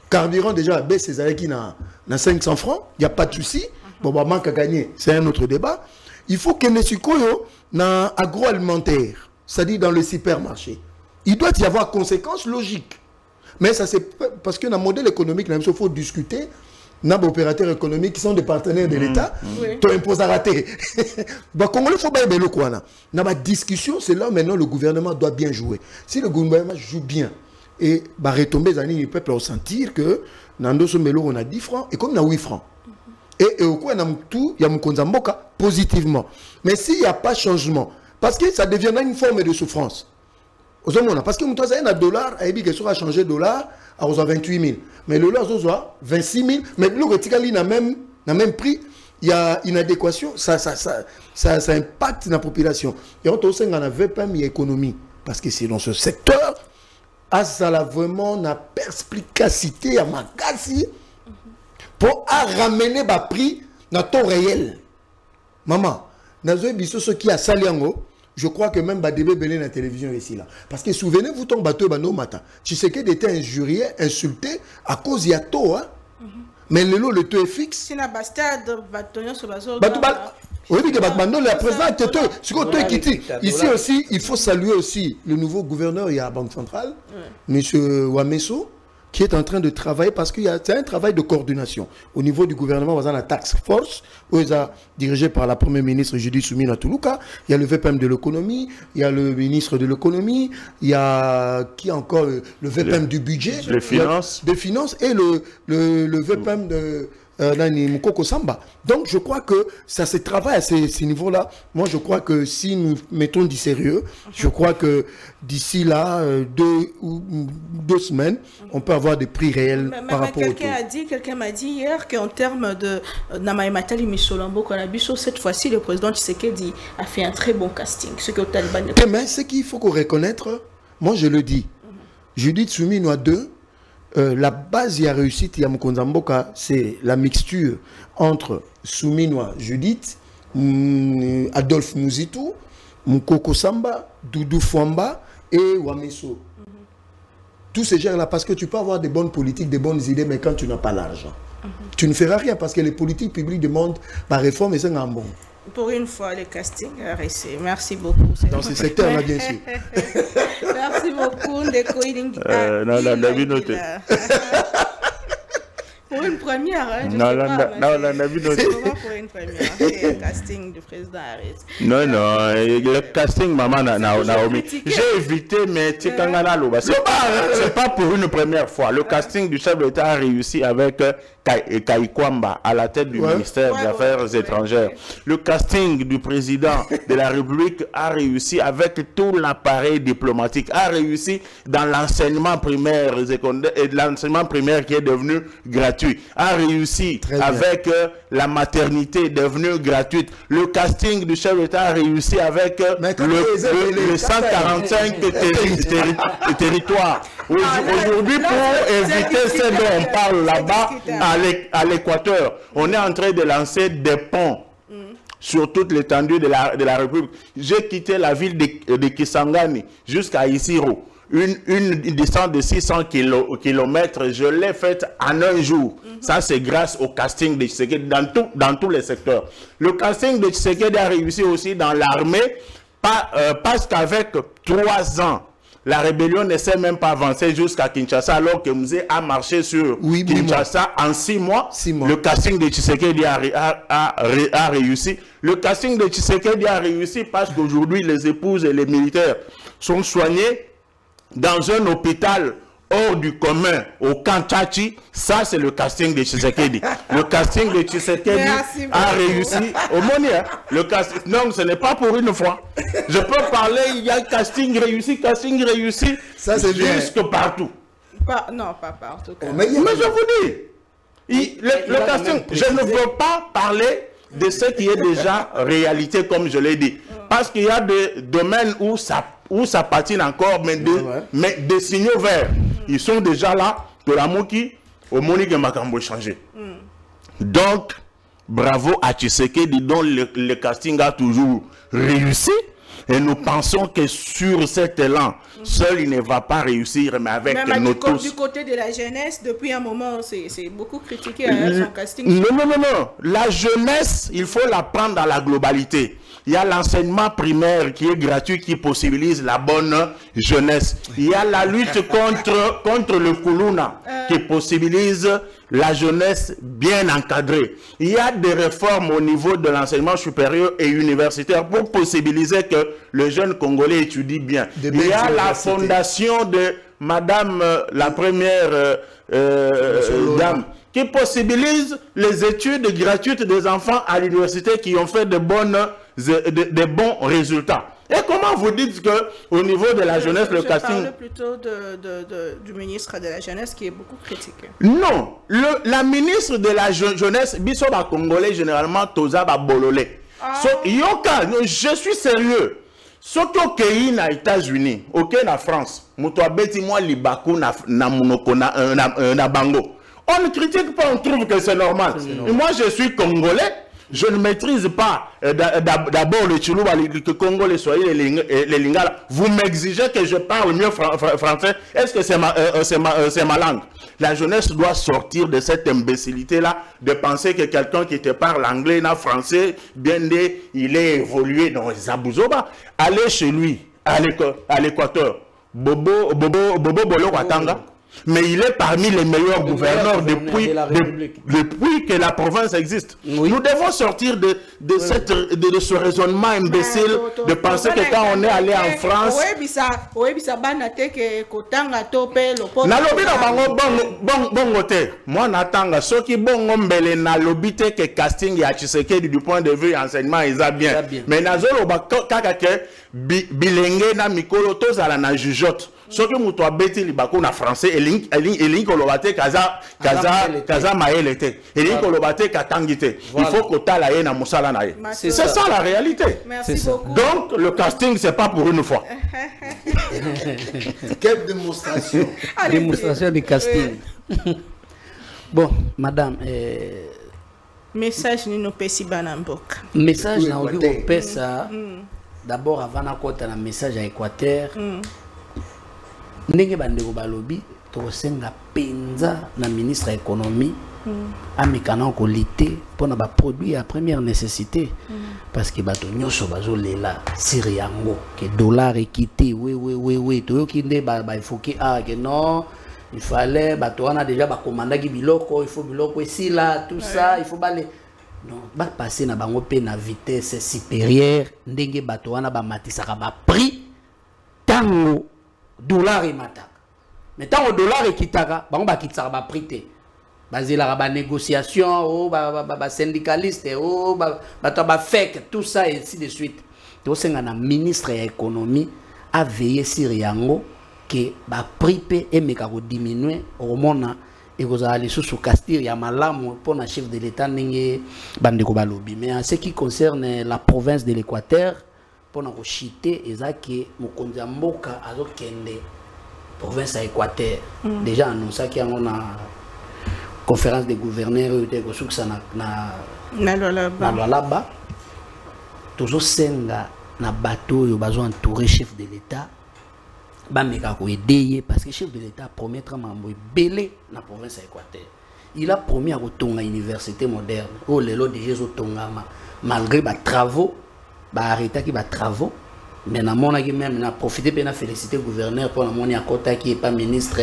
Carburant déjà baisse ses arrêts qui n'a 500 francs, il n'y a pas de souci. Bon, bah, manque à gagner, c'est un autre débat. Il faut que les sukoyo dans agroalimentaire, c'est-à-dire dans le supermarché, il doit y avoir conséquences logiques. Mais ça c'est parce que dans le modèle économique, il faut discuter. Nous avons des opérateurs économiques qui sont des partenaires de l'État. Tu imposes à rater. Congolais, il faut bien le quoi. Dans la discussion, c'est là maintenant le gouvernement doit bien jouer. Si le gouvernement joue bien et retomber le peuple va sentir que dans on a 10 francs et comme on a 8 francs. Et au quoi il y a un positivement. Mais s'il n'y a pas de changement, parce que ça deviendra une forme de souffrance. Parce que nous avons un dollar, il sera changé dollar à 28 000. Mais le dollar, c'est 26 000. Mais le retikali n'a même prix. Il y a une adéquation. Ça impacte la population. Et on a aussi un VPM et l'économie. Parce que c'est dans ce secteur, ça a vraiment une perspicacité à ma casse pour ramener le prix dans le temps réel. Maman, dans ce qui a saliango, je crois que même Badebe Belé dans la télévision ici là. Parce que souvenez-vous ton bateau bano matin. Tu sais qu'il était injurié, insulté à cause de taux. Mais le taux est fixe. C'est la bastade bateau sur bateau. Oui, que la présidente ici aussi, il faut saluer aussi le nouveau gouverneur, il y a la Banque centrale, M. Wameso, qui est en train de travailler parce qu'il y a un travail de coordination au niveau du gouvernement. Dans la task force, où ils sont dirigés par la première ministre Judith Suminwa Tuluka. Il y a le VPM de l'économie, il y a le ministre de l'économie, il y a qui encore le VPM du budget, des finances et le VPM de Mukoko Samba. Donc je crois que ça se travaille à ces niveaux-là. Moi je crois que si nous mettons du sérieux, je crois que d'ici là, 2 semaines, on peut avoir des prix réels par rapport au taux. Quelqu'un m'a dit hier qu'en termes de Namaïmatali Micholambo Konabiso, cette fois-ci le président Tshisekedi a fait un très bon casting. Ce que mais ce qu'il faut qu'on reconnaître, moi je le dis, Judith Suminwa 2, la base y a réussite ya Mukonza Mboka, c'est la mixture entre Suminwa Judith, Adolphe Muzitu, Mukoko Samba, Doudou Fwamba et Wameso. Tous ces gens-là, parce que tu peux avoir des bonnes politiques, des bonnes idées, mais quand tu n'as pas l'argent, tu ne feras rien parce que les politiques publiques demandent par réforme et c'est un bon. Pour une fois, le casting a réussi. Merci beaucoup. Dans ce secteur-là, bien sûr. Merci beaucoup, Ndeko Ilingi. Pour une première, hein, pour une première, c'est le casting du président Harris. Non, le casting, maman Naomi. J'ai évité, mais c'est pas pour une première fois. Le casting du chef de l'État a réussi avec Kaikwamba à la tête du ministère des Affaires étrangères. Le casting du président de la République a réussi avec tout l'appareil diplomatique, a réussi dans l'enseignement primaire et secondaire, et l'enseignement primaire qui est devenu gratuit, a réussi avec la maternité devenue gratuite. Le casting du chef d'État a réussi avec le 145 territoires. Aujourd'hui, pour éviter ce dont on parle là-bas, à l'Équateur, on est en train de lancer des ponts sur toute l'étendue de la République. J'ai quitté la ville de Kisangani jusqu'à Isiro. Une distance de 600 km, je l'ai faite en un jour. Ça, c'est grâce au casting de Tshisekedi dans tous les secteurs. Le casting de Tshisekedi a réussi aussi dans l'armée parce qu'avec 3 ans, la rébellion ne s'est même pas avancée jusqu'à Kinshasa, alors que Mzee a marché sur Kinshasa en 6 mois. Le casting de Tshisekedi a réussi. Le casting de Tshisekedi a réussi parce qu'aujourd'hui, les épouses et les militaires sont soignés dans un hôpital hors du commun au Kanchachi. Ça, c'est le casting de Tshisekedi. Le casting de Tshisekedi a réussi. Au Monia, le casting. Non, ce n'est pas pour une fois. Je peux parler, il y a casting réussi. Ça, c'est jusque partout. Non, pas partout. Mais je vous dis, le casting, je ne veux pas parler de ce qui est déjà réalité, comme je l'ai dit. Parce qu'il y a des domaines où ça patine encore, mais des signaux verts. Ils sont déjà là, de la Mouki, au Monique et Makambo changé. Donc, bravo à Tshisekedi, dont le casting a toujours réussi. Et nous pensons que sur cet élan, seul il ne va pas réussir, mais avec nous tous. Du côté de la jeunesse, depuis un moment, c'est beaucoup critiqué son casting. Non. La jeunesse, il faut la prendre dans la globalité. Il y a l'enseignement primaire qui est gratuit, qui possibilise la bonne jeunesse. Il y a la lutte contre le Kuluna, qui possibilise la jeunesse bien encadrée. Il y a des réformes au niveau de l'enseignement supérieur et universitaire pour possibiliser que le jeune Congolais étudie bien. Il y a la fondation de Madame la première dame, qui possibilise les études gratuites des enfants à l'université qui ont fait de bons résultats. Et comment vous dites qu'au niveau de la jeunesse, le casting... Je parle plutôt du ministre de la jeunesse qui est beaucoup critiqué. Non, la ministre de la jeunesse, Bisoba Congolais, généralement, Toza Bololé. Yoka, je suis sérieux. Surtout aux États-Unis, en France, on ne critique pas, on trouve que c'est normal. Et moi, je suis Congolais. Je ne maîtrise pas d'abord le Chilouba, le Congolais, soyez les Lingala. Vous m'exigez que je parle mieux français. Est-ce que c'est ma langue? La jeunesse doit sortir de cette imbécilité-là, de penser que quelqu'un qui te parle anglais, français, bien né, il est évolué dans Zabouzoba. Allez chez lui, à l'Équateur. Bobo Bolo Watanga. Mais il est parmi les meilleurs gouverneurs depuis que la province existe. Oui. Nous devons sortir de ce raisonnement imbécile de penser que quand on est allé en France... Moi, n'attends ceux qui bon mbele na lobité que casting ya Tshisekedi du point de vue enseignement ils a bien. Mais nazolo ba kaka ke bilenge na mikolo tozala na jugeote. Ce que muto abeti libako na français eling kolobate kaza maelete eling kolobate katangite. Il faut que tala ye na musala na ye. C'est ça la réalité. Merci beaucoup. Donc le casting c'est pas pour une fois. Quelle démonstration. Démonstration du casting. Bon, madame, message nino pesi bana mboka. Message na ogi pesa d'abord avant na kota na message à Équateur. Ndenge bandeko balobi to senga penza na ministre de l'économie amikana ko lité pour na ba produit à première nécessité parce que bato nyonso bazo lela siriango que dollar équité oui to yokinde ba ifoki que non. Il fallait, on a déjà commandé biloko, il faut biloko ici là, tout ça, il faut baler. Non, va passer na bango pe na vitesse supérieure, ndenge bato wana ba matisaka ba prix tango dollar et mataka. Mais tango dollar et kitaka, bango ba kitaka ba prix te. Bazela ba négociation, oh ba syndicaliste, oh ba fake, tout ça et ainsi de suite. To senga na ministre de l'économie a veillé sur yango que ba prix et mekako diminuer au mona et vous allez sous castir ya malamu pour na chef de l'état ndenge bandeko balobi. Mais en ce qui concerne la province de l'Équateur pour na ko chiter ezaki mokonzi mboka azokende province à Équateur déjà annoncé qu'il y a une conférence des gouverneurs et ko suksa na lolaba toujours senga na bateau yo bazo entourer chef de l'état parce que le chef de l'État promet belé dans la province d'Équateur. Il a promis à retourner à l'université moderne. Oh, les lots de Jésus malgré les travaux, arrêter les travaux. Mais on a profité pour féliciter le gouverneur pour la Kota qui n'est pas ministre,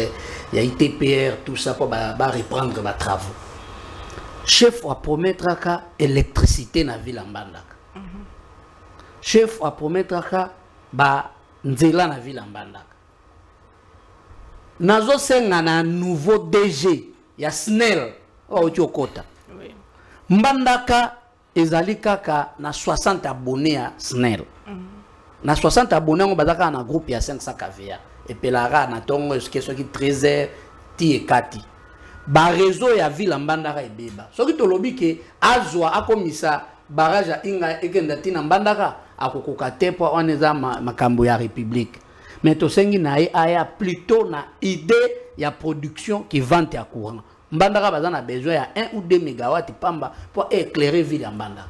il y a ITPR, tout ça pour reprendre les travaux. Chef a promettre l'électricité dans la ville en Bandaka. Chef a promettre nzela na ville en Bandaka. Nazo senga na nouveau DG ya SNEL o Tchokota. Oui. Mbandaka ezali kaka na 60 abonnés à SNEL. Na 60 abonnés on bazaka na groupe ya 500 kVA et pelara na tongo question qui 13h ti et kati. Ba réseau ya ville en Bandaka ebeba. Soki to lobi ke azwa akomisa barrage inga ekenda tina Bandaka akokoka te po on eza makambo ya république. Mais to sengi na aya plutôt na idée ya production qui vente à courant. Mbandaka bazana besoin ya 1 ou 2 mégawatts pamba pour éclairer ville ya Mbandaka.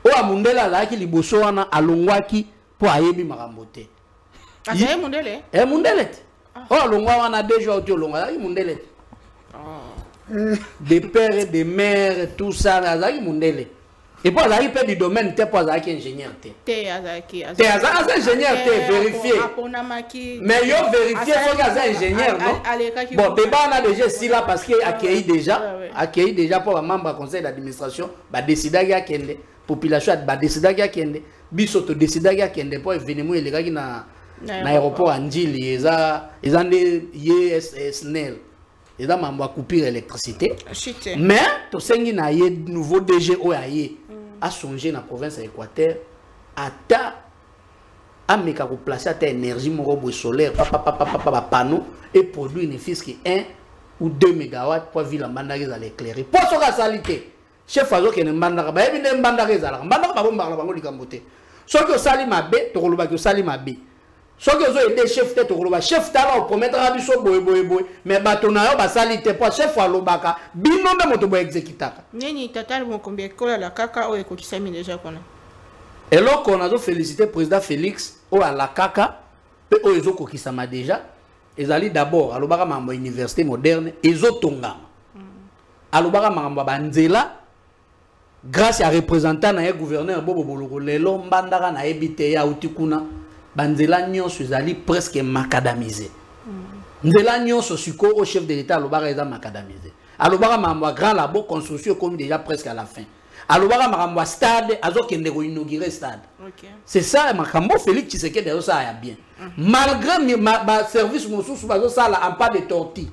O amundela la ki liboso wana alongwaki pour ayebi makambo te. Azaye mundele? Mundele. O alongwa wana déjà o longwa mundele. Des pères et des mères tout ça azayi mundele. Et puis, il y a du domaine, tu pas ingénieur. Tu ingénieur, vérifié. Mais il faut vérifier que tu ingénieur, non? Bon, débat, on a déjà ici là parce qu'il a accueilli déjà pour un membre du conseil d'administration, il a décidé qu'il y a une population, il a décidé qu'il y a une bisoto décidé qu'il y a une pour événement il y a l'aéroport Anjili, ils ont des SNEL. Ils ont un coupure d'électricité. Mais, tu sais qu'il y a un nouveau DG a songé dans la province d'Équateur à placer à ta énergie solaire, panneau et produire une fils qui 1 ou 2 mégawatts pour vivre en Bandaka à l'éclairer. Pour ce cas salité, chef Fazo qui est en Bandaka, il est en Bandaka, ce que sali ma bé, tu relèves que sali ma bé. Ce que vous avez chef tête au chef tala au promettre à biso boy mais batona ba salité pour chef wa lobaka binombe moto bo exécuta nini total mon combien kola la kaka o ekokisa mi déjà kona et là on a félicité président Félix o à la kaka pe o ezo kokisa ma déjà ezali d'abord alobaka mambo université moderne ezotonga alobaka mambo banzela grâce à représentant na gouverneur Bobo Boloko lelo mbandaka na ebite ya utikuna banzela nyonso ezali presque macadamisé. nzela nyonso siko au chef de l'état alobaka eza macadamisé alobaka makambo ya grand labo construction comme déjà presque à la fin alobaka makambo ya stade azokende koinaugurer stade c'est ça makambo Félix Tshisekedi azosala ya bien malgré ba service mosusu bazosala en pas de tortue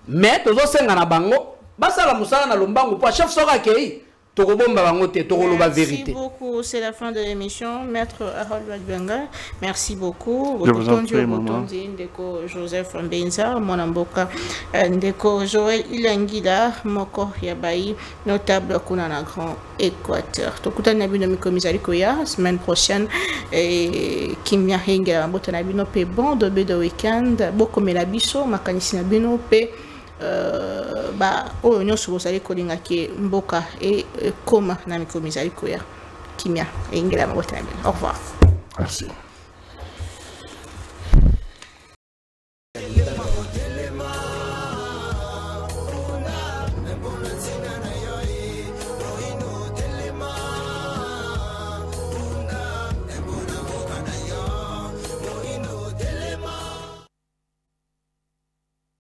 mais tozosenga na bango basala musala na lombango po chef soka kei tokobomba bango te tokoloba vérité. Merci beaucoup, c'est la fin de l'émission. Maître Harold Wadbenga, merci beaucoup. Je vous en prie, maman. Ndeko Joseph Mbenza, Monamboka, Ndeko Joël Ilangila, Moko Yabai, notable Kunana Grand Équateur. Tokuta Nabino Mikomizali Koya, semaine prochaine, et Kimia Hengela, Botanabino Pe bon de week-end, Boko Melabiso, Makanisi Nabino Pe. Oyo nyonso bozali kolingaki mboka et koma na mikomizali koya kimia engela mabota na bino. Au revoir. Merci.